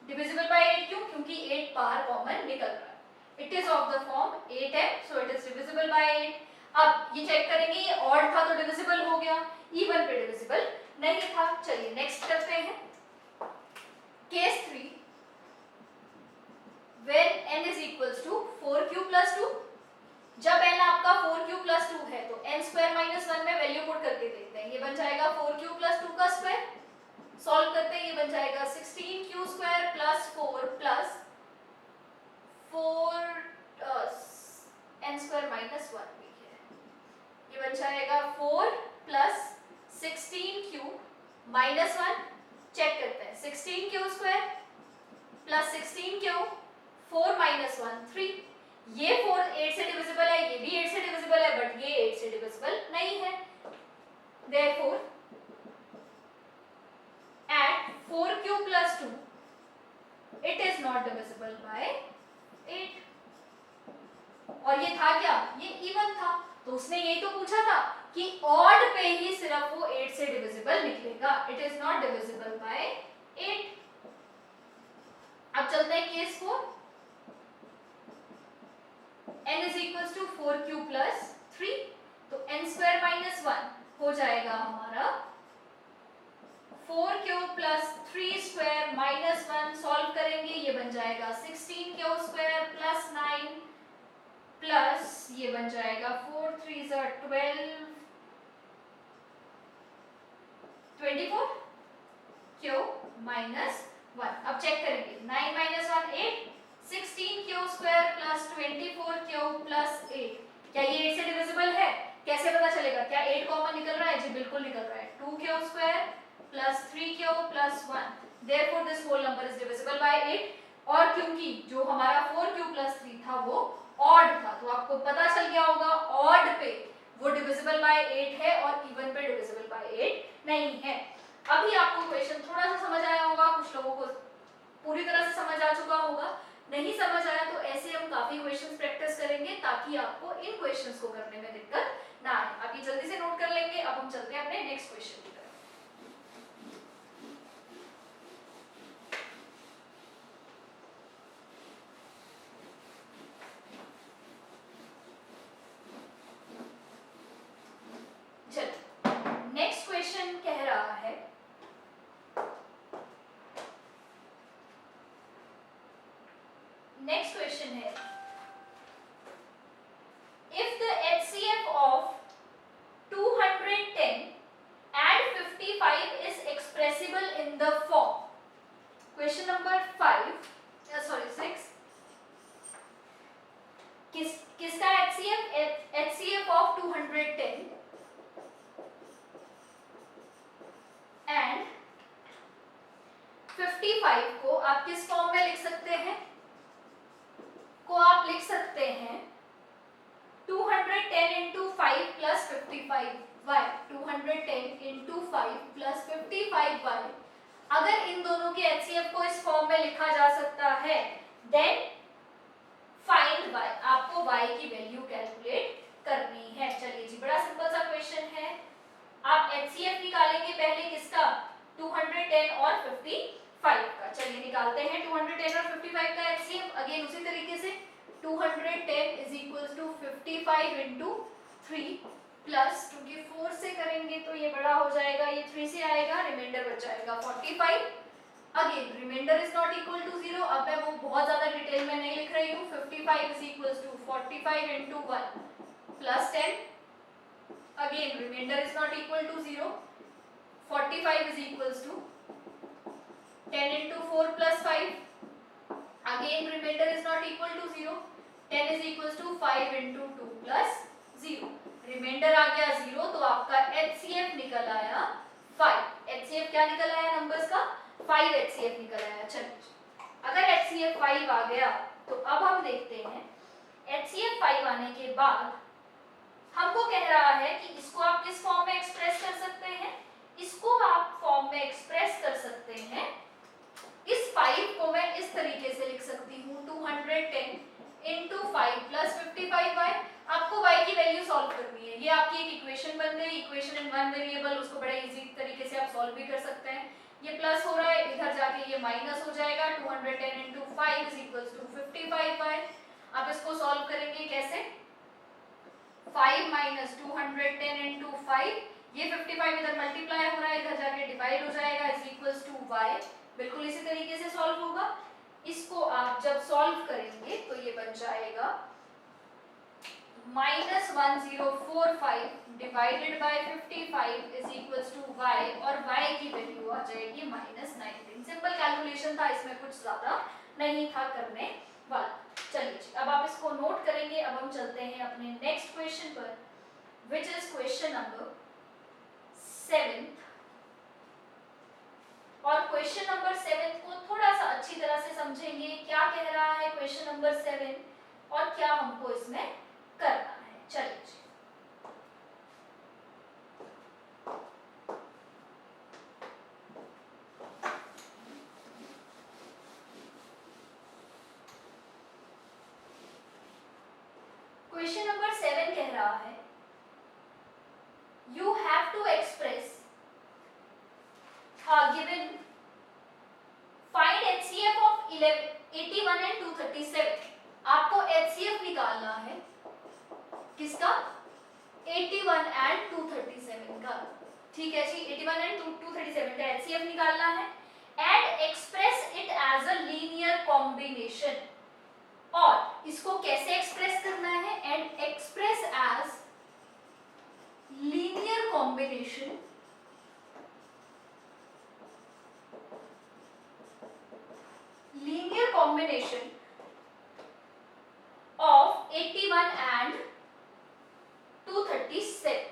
Divisible by 8 क्यों? क्योंकि 8 बाहर कॉमन निकल रहा है, it is of the form 8m, so it is divisible by 8। अब ये चेक करेंगे, ये ऑड था तो डिविजिबल हो गया, इवन पे डिविजिबल नहीं था। चलिए नेक्स्ट करते हैं, case 3 when n is equals to 4q plus 2। जब n आपका 4q plus 2 है तो n स्क्वायर माइनस 1 में वैल्यू पुट करके देखते हैं, ये बन जाएगा 4q plus 2 का स्क्वायर, सॉल्व करते हैं, ये बन जाएगा 16q square plus 4 plus 4 n square minus 1 भी है, ये बन जाएगा 4 प्लस 16q माइनस 1। चेक करते हैं 16q square plus 16q 4 minus 1 3, ये 4 8 से डिविजिबल है, ये भी 8 से डिविजिबल है, बट ये 8 से डिविजिबल नहीं है, therefore at 4q plus 2 it is not divisible by 8। और ये था क्या? ये इवन था, तो उसने यही तो पूछा था कि ऑड पे ही सिर्फ वो 8 से डिविजिबल निकलेगा, it is not divisible by 8। अब चलते हैं case 4, n is equals to 4q plus 3, तो n स्क्वायर माइनस 1 हो जाएगा हमारा 4q plus 3 square minus 1, solve करेंगे, ये बन जाएगा 16q स्क्वायर प्लस 9 प्लस ये बन जाएगा 4 3 12 24 q माइनस 1। अब चेक करेंगे 9 minus 1 8, 16q square plus 24q plus 8, क्या ये 8 से डिविजिबल है? कैसे पता चलेगा? क्या 8 कॉमन निकल रहा है? जी बिल्कुल निकल रहा है, 2q square plus 3q plus 1, therefore this whole number is divisible by 8। और क्योंकि जो हमारा 4q प्लस 3 था वो ऑड था, तो आपको पता चल गया होगा ऑड पे वो डिविजिबल बाय 8 है और इवन पे डिविजिबल बाय 8 नहीं है। अभी आपको क्वेश्चन थोड़ा सा समझ आया होगा, कुछ लोगों को पूरी तरह से समझ आ चुका होगा, नहीं समझ आया तो ऐसे हम काफी क्वेश्चंस प्रैक्टिस करेंगे ताकि आपको इन क्वेश्चंस को करने में दिक्कत ना आए। आप ये जल्दी से नोट कर लेंगे। अब हम चलते हैं अपने नेक्स्ट क्वेश्चन की तरफ। चलिए नेक्स्ट क्वेश्चन कह रहा है, नेक्स्ट क्वेश्चन है, if the HCF of 210 and 55 is expressible in the form, question number 6, किसका HCF of 210 and 55 को आप किस फॉर्म में लिख सकते हैं? को आप लिख सकते हैं 210 into 5 plus 55y, 210 into 5 plus 55y। अगर इन दोनों के HCF को इस फॉर्म में लिखा जा सकता है, देन फाइंड y, आपको y की वैल्यू कैलकुलेट करनी है। चलिए जी, बड़ा सिंपल सा क्वेश्चन है। आप HCF निकालेंगे पहले किसका? 210 और 55 का। चलिए निकालते हैं 210 और 55 का HCF। अगेन उसी तरीके से 210 is equals to 55 into 3 plus, क्योंकि 4 से करेंगे तो ये बड़ा हो जाएगा, ये 3 से आएगा, रिमाइंडर बच जाएगा 45। Again remainder is not equal to 0। अब मैं वो बहुत ज्यादा डिटेल में नहीं लिख रही हूँ। 55 is equals to 45 into 1 plus 10। Again remainder is not equal to 0। 45 is equals to 10 into 4 plus 5। Again remainder is not equal to 0. 10 is equals to 5 into 2 plus 0। Reminder आ गया 0 तो आपका HCF निकल आया 5। HCF क्या निकल आया नंबर्स का? 5 HCF निकल आया। चलिए, अगर HCF 5 आ गया तो अब हम देखते हैं HCF 5 आने के बाद हमको कह रहा है कि इसको आप किस फॉर्म में एक्सप्रेस कर सकते हैं? इसको आप फॉर्म में एक्सप्रेस कर सकते हैं, इस 5 को मैं इस तरीके से लिख सकती हूँ 210 into 5 plus 55y। आपको y की वैल्यू सॉल्व करनी है। ये आपकी एक इक्वेशन बन गई, इक्वेशन इन वन वेरिएबल। उसको बड़े इजी तरीके से आप सॉल्व भी कर सकते हैं। ये प्लस हो रहा है, इधर जाके ये माइनस हो जाएगा। 210 into 5 is equals to 55y। आप इसको सॉल्व करेंगे कैसे? 5 minus 210 into 5, ये 55 इधर मल्टीप्लाई हो रहा है, इधर जाके डिवाइड हो जाएगा, इज इक्वल्स टू y। बिल्कुल इसी तरीके से सॉल्व होगा। इसको आप जब सॉल्व करेंगे तो ये बन जाएगा -1045 divided by 55 is equals to y, और y की वैल्यू आ जाएगी -19। सिंपल कैलकुलेशन था, इसमें कुछ ज्यादा नहीं था करने वाला। चलिए जी, अब आप इसको नोट करेंगे। अब हम चलते हैं अपने नेक्स्ट क्वेश्चन पर, विच इज क्वेश्चन नंबर 7। और क्वेश्चन नंबर 7 को थोड़ा सा अच्छी तरह से समझेंगे, क्या कह रहा है क्वेश्चन नंबर 7 और क्या हमको इसमें करना है। चलिए जी, क्वेश्चन नंबर 7 कह रहा है, you have to express given find HCF of 81 and 237। आपको HCF निकालना है किसका? 81 and 237 का। ठीक है जी, 81 and 237 का HCF निकालना है and express it as a linear combination। और इसको कैसे एक्सप्रेस करना है? and express as linear combination of 81 and 237।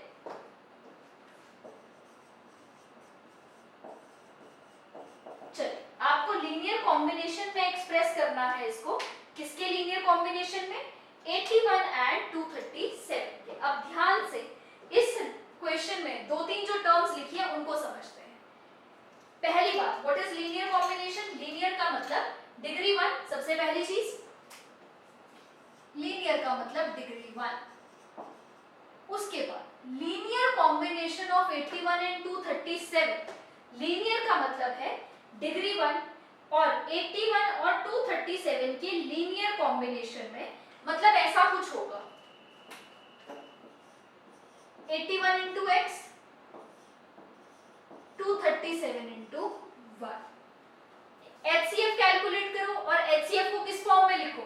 चलिए, आपको लीनियर कॉम्बिनेशन में एक्सप्रेस करना है इसको। किसके लीनियर कॉम्बिनेशन में? 81 and 237 के। अब ध्यान से इस क्वेश्चन में दो तीन जो टर्म्स लिखी है उनको समझते हैं। पहली बात, what is linear combination? Linear का मतलब डिग्री 1 1 सबसे पहली चीज, लीनियर का मतलब डिग्री 1। उसके बाद linear combination of 81 and 237, linear का मतलब है डिग्री 1 और 81 और 237 के लीनियर कॉम्बिनेशन में, मतलब ऐसा कुछ होगा 81 into x, 237 into 1। HCF calculate करो और HCF को किस फॉर्म में लिखो,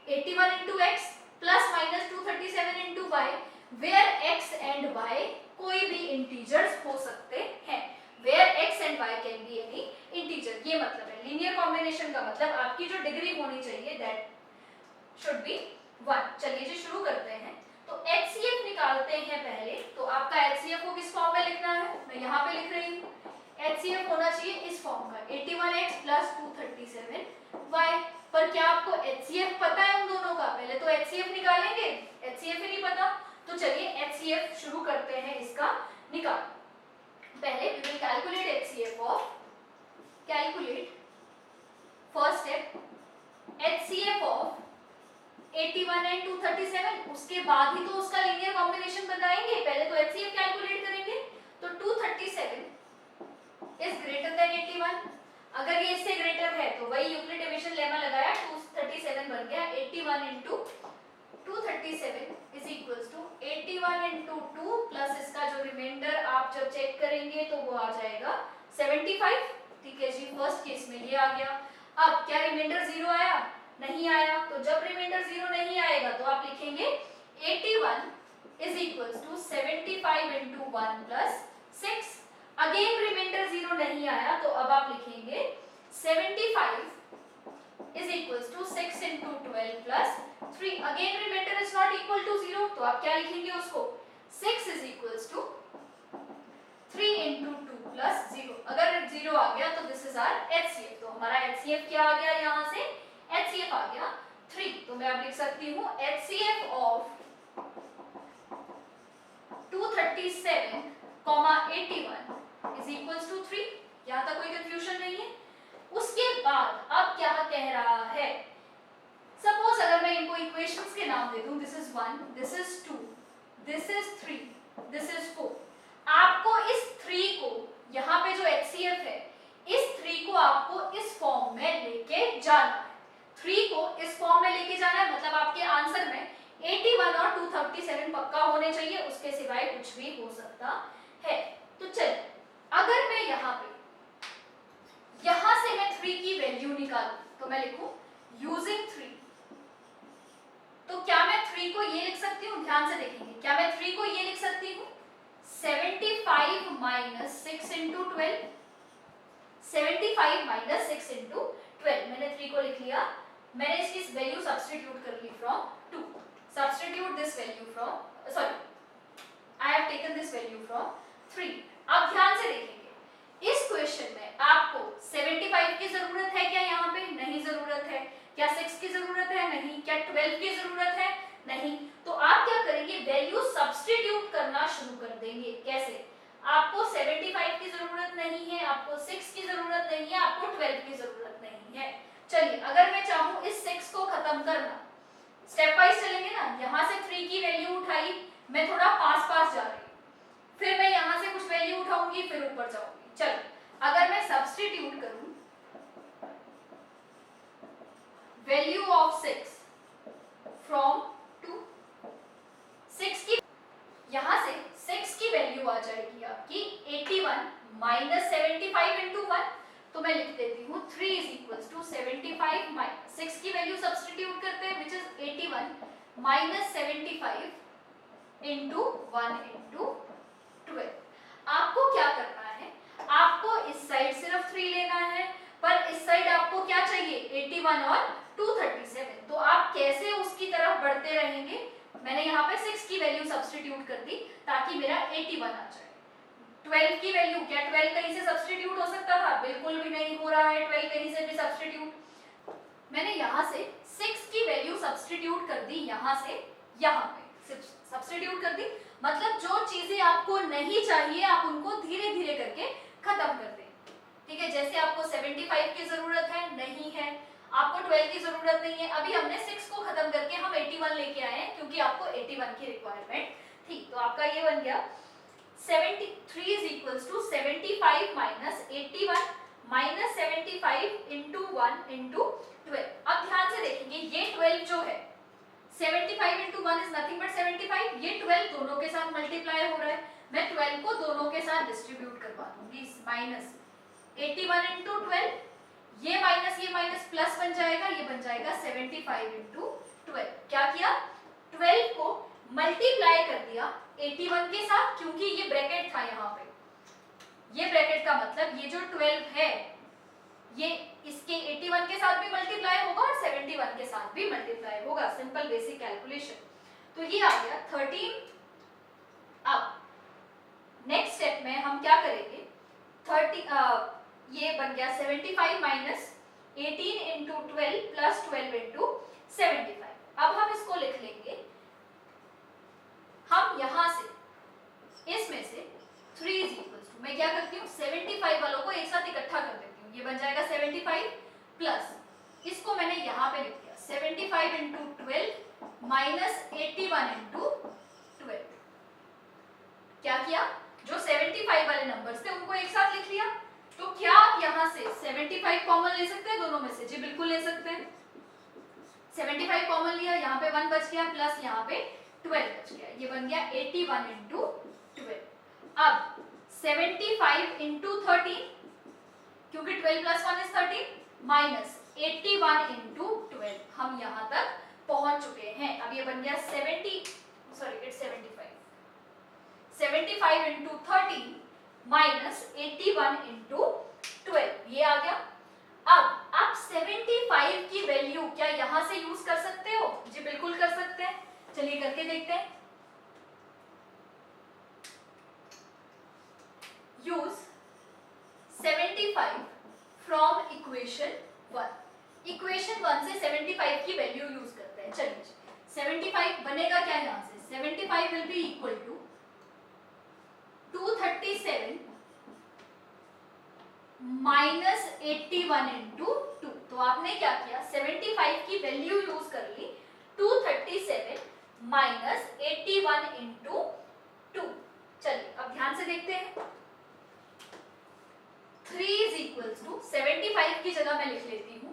81 into x plus minus 237 into y, where x and y कोई भी इंटीजर्स हो सकते हैं, where x and y can be any integer. ये मतलब है लीनियर कॉम्बिनेशन का मतलब आपकी जो डिग्री होनी चाहिए दैट शुड बी 1। चलिए जी शुरू करते हैं। तो HCF निकालते हैं पहले। तो आपका HCF को किस फॉर्म में लिखना है, मैं यहाँ पे लिख रही हूँ। HCF होना चाहिए इस फॉर्म का 81x प्लस 237y। पर क्या आपको HCF पता है उन दोनों का? पहले तो HCF निकालेंगे, HCF ही नहीं पता। तो चलिए HCF शुरू करते हैं इसका निकाल। पहले we will calculate HCF of, calculate first step HCF of 81 and 237, उसके बाद ही तो उसका लीनियर कॉम्बिनेशन बताएंगे। पहले तो HCF कैलकुलेट करेंगे। तो 237 इज ग्रेटर देन 81, अगर ये इससे ग्रेटर है तो वही यूक्लिड डिवीजन लेमा लगाया, 237 बन गया 81 into 237 is equals to 81 into 2 plus इसका जो रिमाइंडर आप जब चेक करेंगे तो वो आ जाएगा 75। ठीक है जी, फर्स्ट केस में ये आ गया। अब क्या रिमाइंडर 0 आया? नहीं आया। तो जब रिमाइंडर 0 नहीं आएगा तो आप लिखेंगे 81 is equals to 75 into 1 plus 6। Again remainder 0 नहीं आया तो अब आप लिखेंगे 75 is equals to 6 into 12 plus 3. Again remainder is not equal to 0, तो आप क्या लिखेंगे उसको? 6 is equals to 3 into 2 plus 0. अगर 0 आ गया तो this is our HCF। तो हमारा HCF क्या आ गया यहाँ से? HCF आ गया 3। तो मैं अब लिख सकती हूँ HCF of 237, 81 is equals to 3। यहाँ तक कोई कंफ्यूजन नहीं है। उसके बाद अब क्या कह रहा है, सपोज अगर मैं इनको इक्वेशंस के नाम दे दूं, this is 1, this is 2, this is 3, this is 4। आपको इस 3 को, यहाँ पे जो HCF है, इस 3 को आपको इस फॉर्म में लेके जाना है। 3 को इस फॉर्म में लेके जाना है, मतलब आपके आंसर में 81 और 237 पक्का होने चाहिए, उसके सिवाय कुछ भी हो सकता है। तो चलिए, अगर मैं यहां से मैं 3 की वैल्यू निकालूं तो मैं लिखूं यूजिंग 3। तो क्या मैं 3 को ये लिख सकती हूँ? ध्यान से देखेंगे, क्या मैं 3 को ये लिख सकती हूँ 75 माइनस 6 इंटू 12, 75 माइनस 6 इंटू 12। मैंने 3 को लिख लिया, मैंने इसकी वैल्यू सब्स्टिट्यूट कर ली from 2। Substitute this value from, sorry, I have taken this value from 3। अब ध्यान से देखेंगे, इस क्वेश्चन में आपको 75 की जरूरत है क्या? यहाँ पे नहीं जरूरत है। क्या 6 की जरूरत है? नहीं। क्या 12 की जरूरत है? नहीं। तो आप क्या करेंगे, वैल्यू सब्स्टिट्यूट करना शुरू कर देंगे। कैसे? आपको 75 की जरूरत नहीं है, आपको 6 की जरूरत नहीं है, आपको 12 की जरूरत नहीं है। चलिए, अगर मैं चाहूँ इस 6 को खत्म करना, स्टेप वाइज चलेंगे ना। यहाँ से 3 की वैल्यू उठाई, मैं थोड़ा पास पास जा रही हूँ, फिर मैं यहाँ से कुछ वैल्यू उठाऊंगी, फिर ऊपर जाऊंगी। चलो, अगर मैं सब्स्टिट्यूट करूं वैल्यू ऑफ 6 फ्रॉम 2, 6 की, यहां से 6 की वैल्यू आ जाएगी आपकी 81 माइनस 75 इंटू 1। तो मैं लिख देती हूँ 3 इज इक्वल्स टू 75 माइनस 6 की वैल्यू सब्स्टिट्यूट करते हैं which is 81 minus 75 into 1 into 12। आपको क्या करना है, आपको इस साइड सिर्फ 3 लेना है, पर इस साइड आपको क्या चाहिए 81 और 237। तो आप कैसे उसकी तरफ बढ़ते रहेंगे, मैंने यहाँ पे 6 की वैल्यू सब्स्टिट्यूट कर दी ताकि मेरा 81 आ जाए। 12 की वैल्यू, क्या 12 कहीं से सब्स्टिट्यूट हो सकता था? बिल्कुल भी नहीं हो रहा है 12 कहीं से भी सब्स्टिट्यूट। मैंने यहाँ से 6 की वैल्यू सब्स्टिट्यूट कर दी, यहाँ से यहाँ पे सब्स्टिट्यूट कर दी। मतलब जो चीजें आपको नहीं चाहिए आप उनको धीरे धीरे करके खत्म कर दें। ठीक है, जैसे आपको 75 की जरूरत है, नहीं है, 12 की जरूरत नहीं है, अभी हमने 6 को खत्म करके हम 81 लेके आए हैं क्योंकि आपको 81 की रिक्वायरमेंट थी। तो आपका ये बन गया 73 is equals to 75 minus 81 minus 75 into 1 into 12। अब ध्यान से देखेंगे ये 12 जो है 75 इंटू 1 इज नथिंग बट 75, ये 12 दोनों के साथ मल्टीप्लाई हो रहा है, मैं 12 को दोनों के साथ डिस्ट्रीब्यूट करवा दूंगी, माइनस 81 इंटू 12, ये माइनस प्लस बन जाएगा, ये बन जाएगा 75 इंटू 12। क्या किया, 12 को मल्टीप्लाई कर दिया 81 के साथ, क्योंकि ये ब्रैकेट था यहाँ पे, ये ब्रैकेट का मतलब ये जो 12 है ये इसके 81 के साथ भी मल्टीप्लाई होगा और 71 के साथ भी मल्टीप्लाई होगा, सिंपल बेसिक कैलकुलेशन। तो ये आ गया 13। अब नेक्स्ट स्टेप में हम क्या करेंगे, 30 ये बन गया 75 माइनस 18 इंटू 12 प्लस 12 इंटू 75। अब हम इसको लिख लेंगे, हम यहां से इसमें से 3 इज इक्वल्स टू, मैं क्या करती हूँ 75 वालों को एक साथ इकट्ठा कर देती हूँ, ये बन जाएगा 75 प्लस इसको मैंने यहाँ पे लिख दिया 75 इंटू 12 माइनस 81 इंटू 12। क्या किया, जो 75 वाले नंबर्स थे उनको एक साथ लिख लिया। तो क्या आप यहाँ से 75 कॉमन ले सकते हैं दोनों में से? जी बिल्कुल ले सकते हैं। 75 कॉमन लिया, यहाँ पे 1 बच गया प्लस यहाँ पे 12 बच गया, ये बन गया 81 इंटू 12। अब 75 इंटू 13, क्योंकि 12 प्लस 1 इज 13, माइनस 81 इंटू 12, हम यहाँ तक पहुंच चुके हैं। अब ये बन गया 75 इंटू 13 माइनस 81 इंटू 12, ये आ गया। अब आप 75 की वैल्यू क्या यहां से यूज कर सकते हो? जी बिल्कुल कर सकते हैं, चलिए करके देखते हैं। Use 75 from equation 1। इक्वेशन 1 से 75 की वैल्यू यूज करते हैं। चलिए 75 बनेगा क्या यहाँ से, 75 will be equal to 237 minus 81 into 2। तो आपने क्या किया, 75 की वैल्यू यूज कर ली 237 माइनस 81 इंटू 2। चलिए अब ध्यान से देखते हैं, 3 इज इक्वल्स टू 75 की जगह मैं लिख लेती हूँ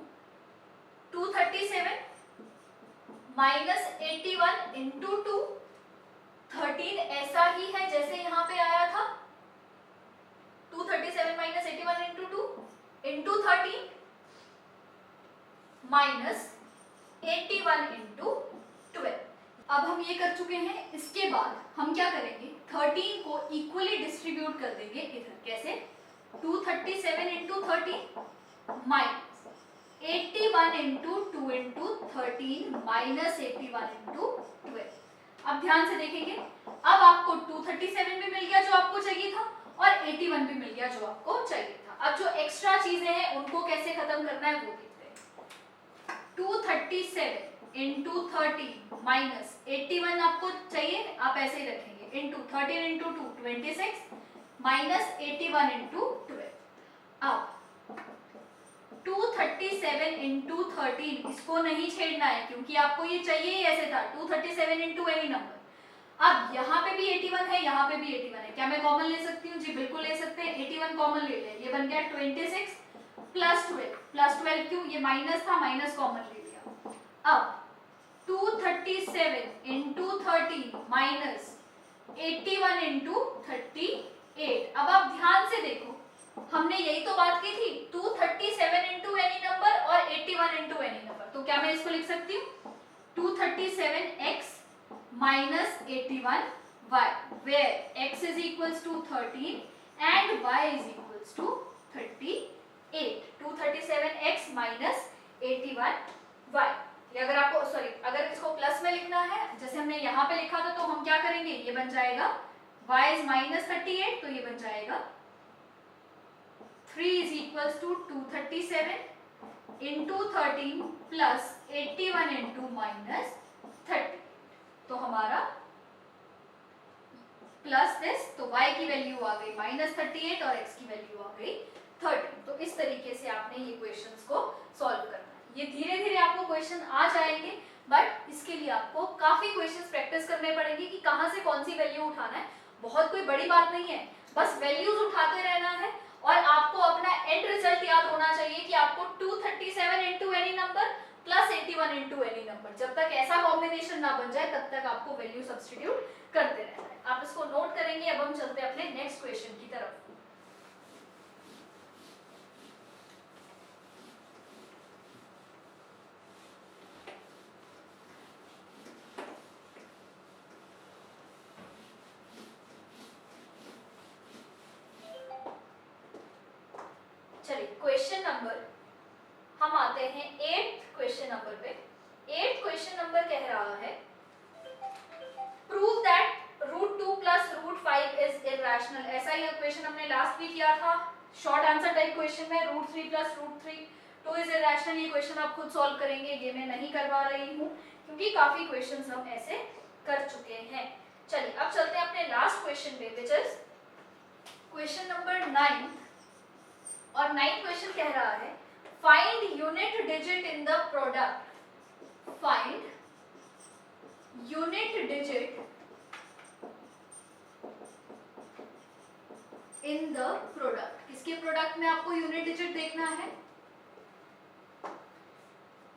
237 माइनस 81 इंटू 2। 13 ऐसा ही है जैसे यहाँ पे आया था, 237 minus 81 into 2 into 13 minus 81 into 12। अब हम ये कर चुके हैं, इसके बाद हम क्या करेंगे, 13 को इक्वली डिस्ट्रीब्यूट कर देंगे इधर। कैसे, 237 into 13 minus 81 into 2 into 13 minus 81 into 12। अब ध्यान से देखेंगे, अब आपको 237 भी मिल गया जो आपको चाहिए था और 81 भी मिल गया जो आपको चाहिए था। अब जो एक्स्ट्रा चीजें हैं उनको कैसे खत्म करना है वो देखते हैं। 237 इंटू 13 माइनस 81 आपको चाहिए, आप ऐसे ही रखेंगे, इंटू 13 इंटू 2 26 माइनस 81 इंटू 12। अब 237 इंटू 13 इसको नहीं छेड़ना है क्योंकि आपको ये चाहिए ही ऐसे था, 237 इंटू एनी नंबर। अब यहाँ पे भी 81 है, यहाँ पे भी 81 है, क्या मैं कॉमन ले सकती हूँ? जी बिल्कुल ले सकते हैं, 81 कॉमन ले लें, ये बन गया 26 प्लस 12 क्यों, ये माइनस था, माइनस कॉमन ले लिया। अब 237 इंटू 13 माइनस 81 इंटू 38। अब आप ध्यान से देखो, हमने यही तो बात की थी, 237 इंटू एनी नंबर और 81 इंटू एनी नंबर। तो क्या मैं इसको लिख सकती हूँ 237x minus 81y, where x is equals to 13 and y is equals to 38। 237x minus 81y। ये अगर आपको अगर इसको प्लस में लिखना है जैसे हमने यहाँ पे लिखा था, तो हम क्या करेंगे, ये बन जाएगा y is minus 38, तो ये बन जाएगा 3 is equals to 237 into 13 plus 81 into minus 30। तो हमारा प्लस दिस, तो y की वैल्यू आ गई -38 और x की वैल्यू आ गई 13। तो इस तरीके से आपने ये क्वेश्चंस को सॉल्व करना है। ये धीरे धीरे क्वेश्चन आ जाएंगे, बट इसके लिए आपको काफी क्वेश्चंस प्रैक्टिस करने पड़ेंगे कि कहाँ से कौन सी वैल्यू उठाना है। बहुत कोई बड़ी बात नहीं है, बस वैल्यूज उठाते रहना है और आपको अपना एंड रिजल्ट याद होना चाहिए कि आपको 237 into any number plus 81 into any number, जब तक ऐसा कॉम्बिनेशन ना बन जाए तब तक आपको वैल्यू सब्स्टिट्यूट करते रहना है। आप इसको नोट करेंगे। अब हम चलते हैं अपने नेक्स्ट क्वेश्चन की तरफ। चलिए क्वेश्चन नंबर हम आते हैं 8th क्वेश्चन नंबर पे। 8th क्वेश्चन नंबर कह रहा है prove that √2 plus √5 is irrational. ऐसा ही क्वेश्चन हमने लास्ट वीक किया था, शॉर्ट आंसर टाइप क्वेश्चन में। √3 प्लस √2 इज इरैशनल, ये क्वेश्चन आप खुद सॉल्व करेंगे, ये मैं नहीं करवा रही हूँ क्योंकि काफी क्वेश्चंस हम ऐसे कर चुके हैं। चलिए अब चलते हैं अपने लास्ट क्वेश्चन पे, विच इज क्वेश्चन नंबर 9। और 9th क्वेश्चन कह रहा है find unit digit in the product. Find unit digit in the product. किसके प्रोडक्ट में आपको यूनिट डिजिट देखना है?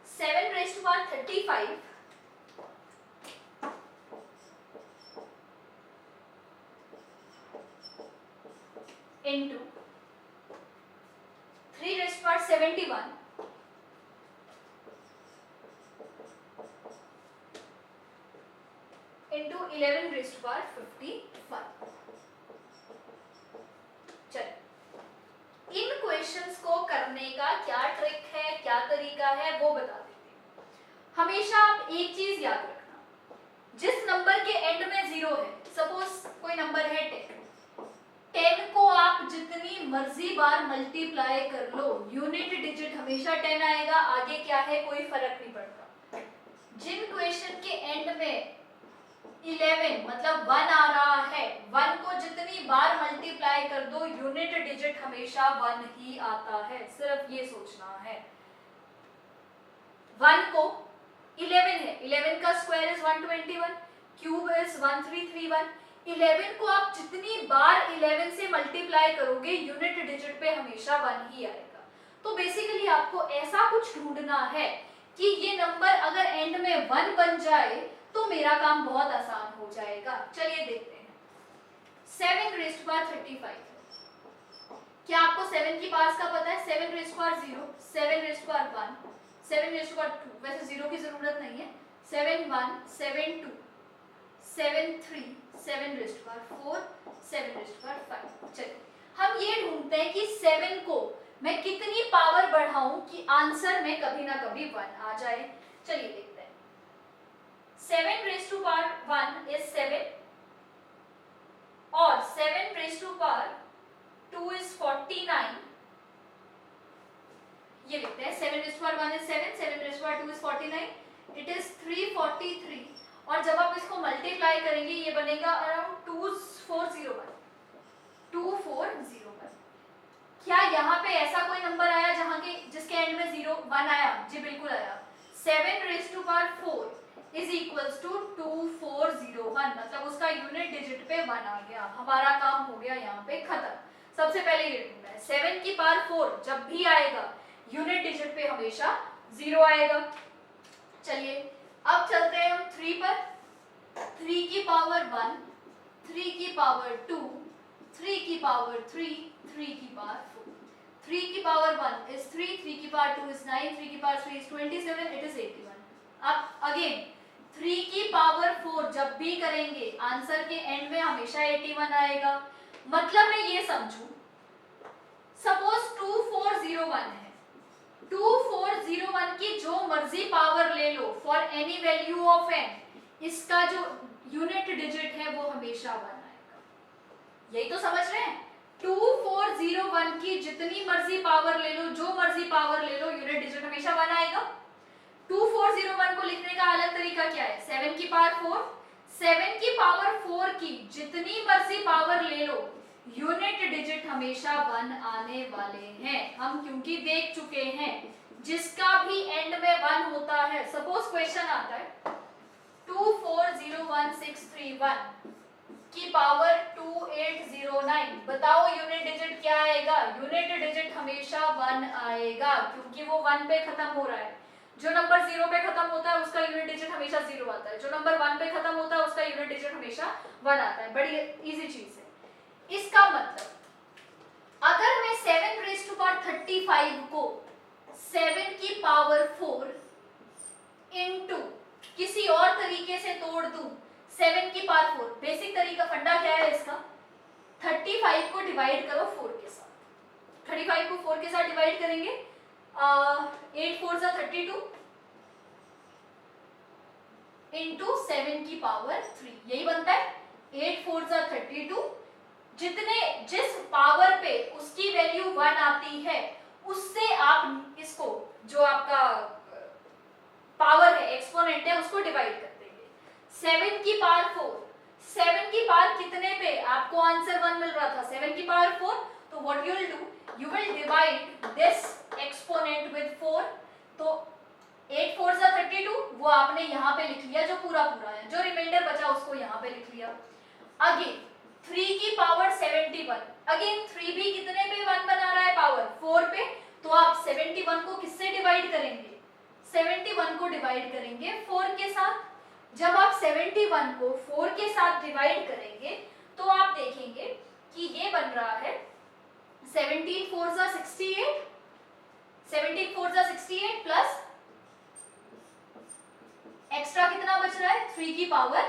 7⁵35 into 3�71 into 11⁵55। चलिए इन क्वेश्चंस को करने का क्या ट्रिक है, क्या तरीका है, वो बता देते हैं। हमेशा आप एक चीज याद रखना, जिस नंबर के एंड में 0 है, सपोज कोई नंबर है 10 को आप जितनी मर्जी बार मल्टीप्लाई कर लो, यूनिट डिजिट हमेशा 10 आएगा। आगे क्या है कोई फर्क नहीं पड़ता। जिन क्वेश्चन के एंड में 11 मतलब 1 आ रहा है, 1 को जितनी बार मल्टीप्लाई कर दो यूनिट डिजिट हमेशा 1 ही आता है। सिर्फ ये सोचना है। 1 को 11 है, 11 का स्क्वायर इज 121, क्यूब इज 1331। 11 को आप जितनी बार 11 से मल्टीप्लाई करोगे यूनिट डिजिट पे हमेशा 1 ही आएगा। तो बेसिकली आपको ऐसा कुछ ढूंढना है कि ये नंबर अगर एंड में 1 बन जाए तो मेरा काम बहुत आसान हो जाएगा। चलिए देखते हैं। 7⁵35, क्या आपको 7 की पास का पता है? 7⁵0, 7⁵1, 7⁵2, वैसे 0 की जरूरत नहीं है। 7⁵1, 7⁵2, 7⁵3, 7⁵4, 7⁵5। चलिए हम ये ढूंढते हैं कि 7 को मैं कितनी पावर बढ़ाऊं कि आंसर में कभी ना कभी 1 आ जाए। चलिए देखते हैं। 7⁵1 is 7 और 7⁵2 is 49। ये लिखते हैं 7⁵1 is 7, 7⁵2 is 49, it is 343। और जब आप इसको मल्टीप्लाई करेंगे ये बनेगा अराउंड 2401। क्या यहाँ पे ऐसा कोई नंबर आया जहाँ के जिसके एंड में 1 आया? जी बिल्कुल आया। 7⁴ इज इक्वल्स टू 2401, मतलब उसका यूनिट डिजिट पे 1 आ गया। हमारा काम हो गया यहाँ पे खत्म। सबसे पहले ये ढूंढना है 7 की पावर 4 जब भी आएगा यूनिट डिजिट पे हमेशा 0 आएगा। चलिए अब चलते हैं हम 3 पर। 3 की पावर 1, 3 की पावर 2, 3 की पावर 3, 3 की पावर 4। 3 की पावर 1 is 3, 3 की पावर 2 is 9, 3 की पावर 3 is 27, it is 81। अब अगेन 3 की पावर 4 जब भी करेंगे आंसर के एंड में हमेशा 81 आएगा। मतलब मैं ये समझूं, सपोज 2401 है, 2401 की जो मर्जी पावर ले लो for any value of n, इसका जो यूनिट डिजिट है वो हमेशा 1 आएगा। यही तो समझ रहे हैं? 2401 की जितनी मर्जी पावर ले लो, जो मर्जी पावर ले लो, यूनिट डिजिट हमेशा 1 आएगा। 2401 को लिखने का अलग तरीका क्या है? 7 की पावर 4, 7 की पावर 4 की जितनी मर्जी पावर ले लो, यूनिट डिजिट हमेशा 1 आने वाले हैं। हम क्योंकि देख चुके हैं जिसका भी एंड में 1 होता है, सपोज क्वेश्चन आता है 2401631 की पावर 2809, बताओ यूनिट डिजिट क्या आएगा? यूनिट डिजिट हमेशा 1 आएगा, क्योंकि वो 1 पे खत्म हो रहा है। जो नंबर 0 पे खत्म होता है उसका यूनिट डिजिट हमेशा 0 आता है, जो नंबर 1 पे खत्म होता है उसका यूनिट डिजिट हमेशा 1 आता है। बड़ी इजी चीज है। इसका मतलब अगर मैं 7⁻35 को 7 की पावर 4 इनटू किसी और तरीके से तोड़ दूं 7 की पावर 4, बेसिक तरीका फंडा क्या है इसका? 35 को डिवाइड करो 4 के साथ। 35 को 4 के साथ डिवाइड करेंगे 8 4 जा 32 इनटू 7 की पावर 3, यही बनता है 8 4 जा 32। जिस पावर पे उसकी वैल्यू 1 आती है उससे आप इसको जो आपका पावर है, एक्सपोनेंट है, उसको डिवाइड कर देंगे। 7 की पावर 4, 7 की पावर कितने पे आपको आंसर 1 मिल रहा था? 7 की पावर 4। तो what you will do, you will divide this exponent with 4। तो 8 4 जा 32 वो आपने यहाँ पे लिख लिया, जो पूरा पूरा है, जो रिमाइंडर बचा उसको यहाँ पे लिख लिया। अगेन 3 की पावर 71, अगेन 3 भी कितने पे 1 बना रहा है? पावर 4 पे। तो आप 71 को किससे डिवाइड करेंगे? 71 को डिवाइड करेंगे 4 के साथ। जब आप 71 को 4 के साथ डिवाइड करेंगे तो आप देखेंगे कि ये बन रहा है 17 4 जा 68, 17 4 जा 68 प्लस एक्स्ट्रा कितना बच रहा है? 3 की पावर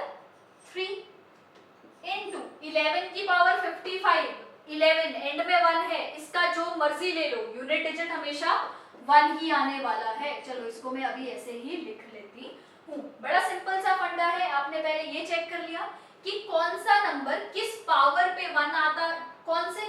3 इनटू 11 की पावर 55, 11 एंड में 1 है, इसका जो मर्जी ले लो, यूनिट डिजिट हमेशा 1 ही आने वाला है। चलो इसको मैं अभी ऐसे ही लिख लेती हूँ। बड़ा सिंपल सा फंडा है। आपने पहले ये चेक कर लिया कि कौन सा नंबर किस पावर पे 1 आता, कौन सा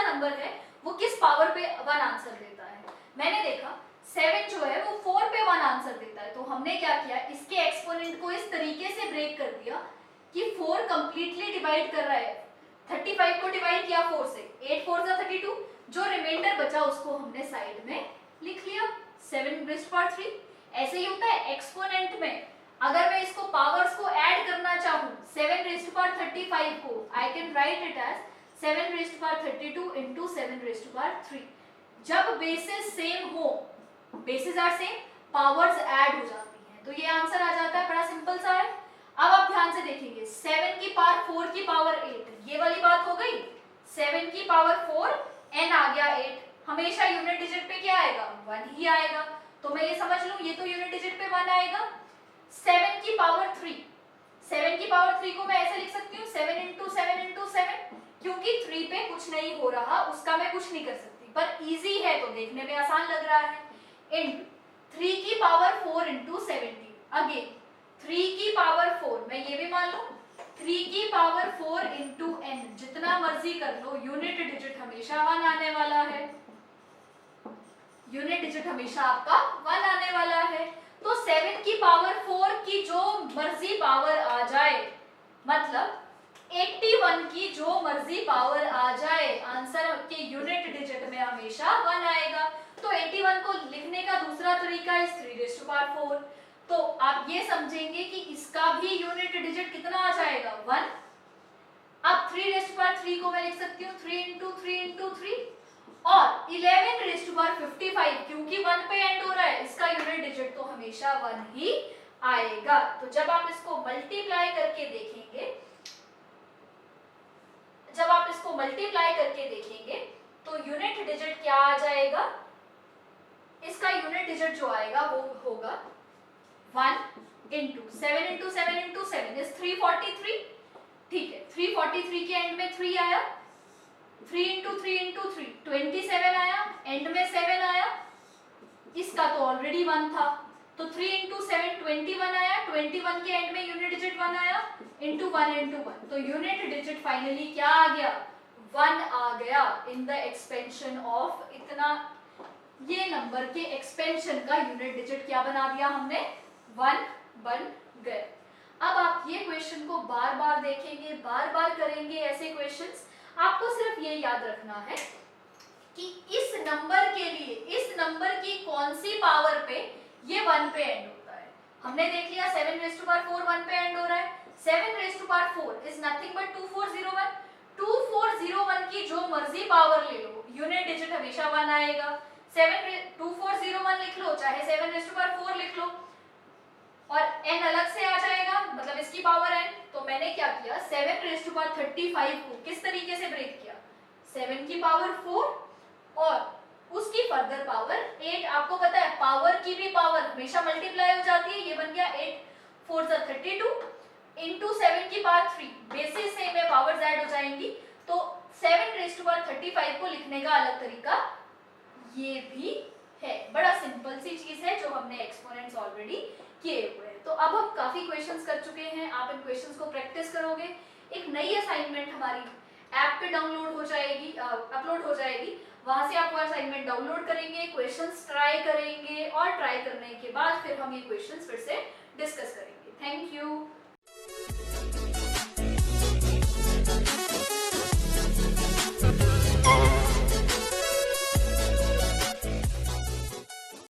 नंबर है वो किस पावर पे 1 आंसर देता है। मैंने देखा 7 जो है वो 4 पे 1 आंसर देता है, तो हमने क्या किया, इसके एक्सपोनेंट को इस तरीके से ब्रेक कर दिया कि 4 कंप्लीटली डिवाइड कर रहा है। 35 को डिवाइड किया 4 से, 8 4 जा 32, जो रिमाइंडर बचा उसको हमने साइड में लिख लिया 7⁻3। ऐसे ही होता है एक्सपोनेंट में। अगर मैं इसको पावर्स को ऐड करना चाहूँ 7⁻35 को, I can write it as 7⁻32 into 7⁻3। जब बेसिस सेम हो, bases are same, powers add हो जाती हैं, तो ये आंसर आ जाता है। बड़ा सिंपल सा है। अब आप ध्यान से देखेंगे 7 की पावर 4 की पावर 8, ये वाली बात हो गई। 7 की पावर 4 n आ गया 8, हमेशा यूनिट डिजिट पे क्या आएगा? 1 ही आएगा। तो मैं ये समझ लूं ये तो यूनिट डिजिट पे 1 आएगा। 7 की पावर 3, 7 की पावर 3 को मैं ऐसे लिख सकती हूँ 7 इंटू 7 इंटू 7, क्योंकि 3 पे कुछ नहीं हो रहा, उसका मैं कुछ नहीं कर सकती, पर इजी है तो देखने में आसान लग रहा है। इन 3 की पावर 4 इंटू 17, अगेन 3 की पावर 4, मैं ये भी मान लूं 3 की पावर 4 इंटू n, जितना मर्जी कर लो, यूनिट डिजिट हमेशा 1 आने वाला है। यूनिट डिजिट हमेशा आपका 1 आने वाला है। तो 7 की पावर 4 की जो मर्जी पावर आ जाए, मतलब 81 की जो मर्जी पावर आ जाए, आंसर के यूनिट डिजिट में हमेशा 1 आएगा। तो 81 को लिखने का दूसरा तरीका है 3⁻4। तो आप ये समझेंगे कि इसका भी यूनिट डिजिट कितना आ जाएगा? 1। अब 3⁻3 को मैं लिख सकती हूँ 3 इंटू 3 इंटू 3, और 11⁻55 क्योंकि 1 पे एंड हो रहा है, इसका यूनिट डिजिट तो हमेशा 1 ही आएगा। तो जब आप इसको मल्टीप्लाई करके देखेंगे, तो यूनिट डिजिट क्या आ जाएगा? इसका यूनिट डिजिट जो आएगा वो होगा 1 इंटू 7 इंटू 7 इंटू 7 इज 343। ठीक है, 343 के एंड में 3 आया, 3 इंटू 3 इंटू 3 27 आया, एंड में 7 आया, इसका तो ऑलरेडी 1 था, तो 3 इंटू 7 21 आया, 21 के एंड में यूनिट डिजिट 1 आया, इंटू 1 इंटू 1, तो यूनिट डिजिट फाइनली क्या आ गया? 1 आ गया इन द एक्सपेंशन ऑफ इतना। ये नंबर के एक्सपेंशन का यूनिट डिजिट क्या बना दिया हमने? 1 बन गए। अब आप ये क्वेश्चन को बार बार देखेंगे, बार बार करेंगे ऐसे क्वेश्चंस। आपको सिर्फ ये याद रखना है कि इस नंबर के लिए, इस नंबर की कौन सी पावर पे ये 1 पे एंड होता है। हमने देख लिया 7 रेज़ टू पावर 4 1 पे एंड हो रहा है। 7 raise to power 4 is nothing but 2401। 2401 की जो मर्जी पावर ले लो, यूनिट डिजिट हमेशा 1 आएगा। 2401 लिख लो, चाहे 7 रेज़ टू पावर 4 लिख लो, और n अलग से आ जाएगा, मतलब इसकी पावर n। तो मैंने क्या किया, 7 रेज़ टू पावर 35 को किस तरीके से ब्रेक किया, 7 की पावर 4 और उसकी फर्दर पावर 8। आपको पता है पावर की भी पावर हमेशा मल्टीप्लाई हो जाती है। ये बन गया 8 4 जा 32 इंटू 7 की पावर 3, बेसिस से में पावर्स ऐड हो जाएंगी। तो 7 रेज़ टू पावर 35 को लिखने का अलग तरीका ये भी है। बड़ा सिंपल सी चीज है जो हमने एक्सपोनेंट्स ऑलरेडी किए हुए हैं। तो अब हम काफी क्वेश्चंस कर चुके हैं, आप इन क्वेश्चंस को प्रैक्टिस करोगे। एक नई असाइनमेंट हमारी ऐप पे डाउनलोड हो जाएगी, अपलोड हो जाएगी, वहां से आप वो असाइनमेंट डाउनलोड करेंगे, क्वेश्चंस ट्राई करेंगे और ट्राई करने के बाद फिर हम ये क्वेश्चंस फिर से डिस्कस करेंगे।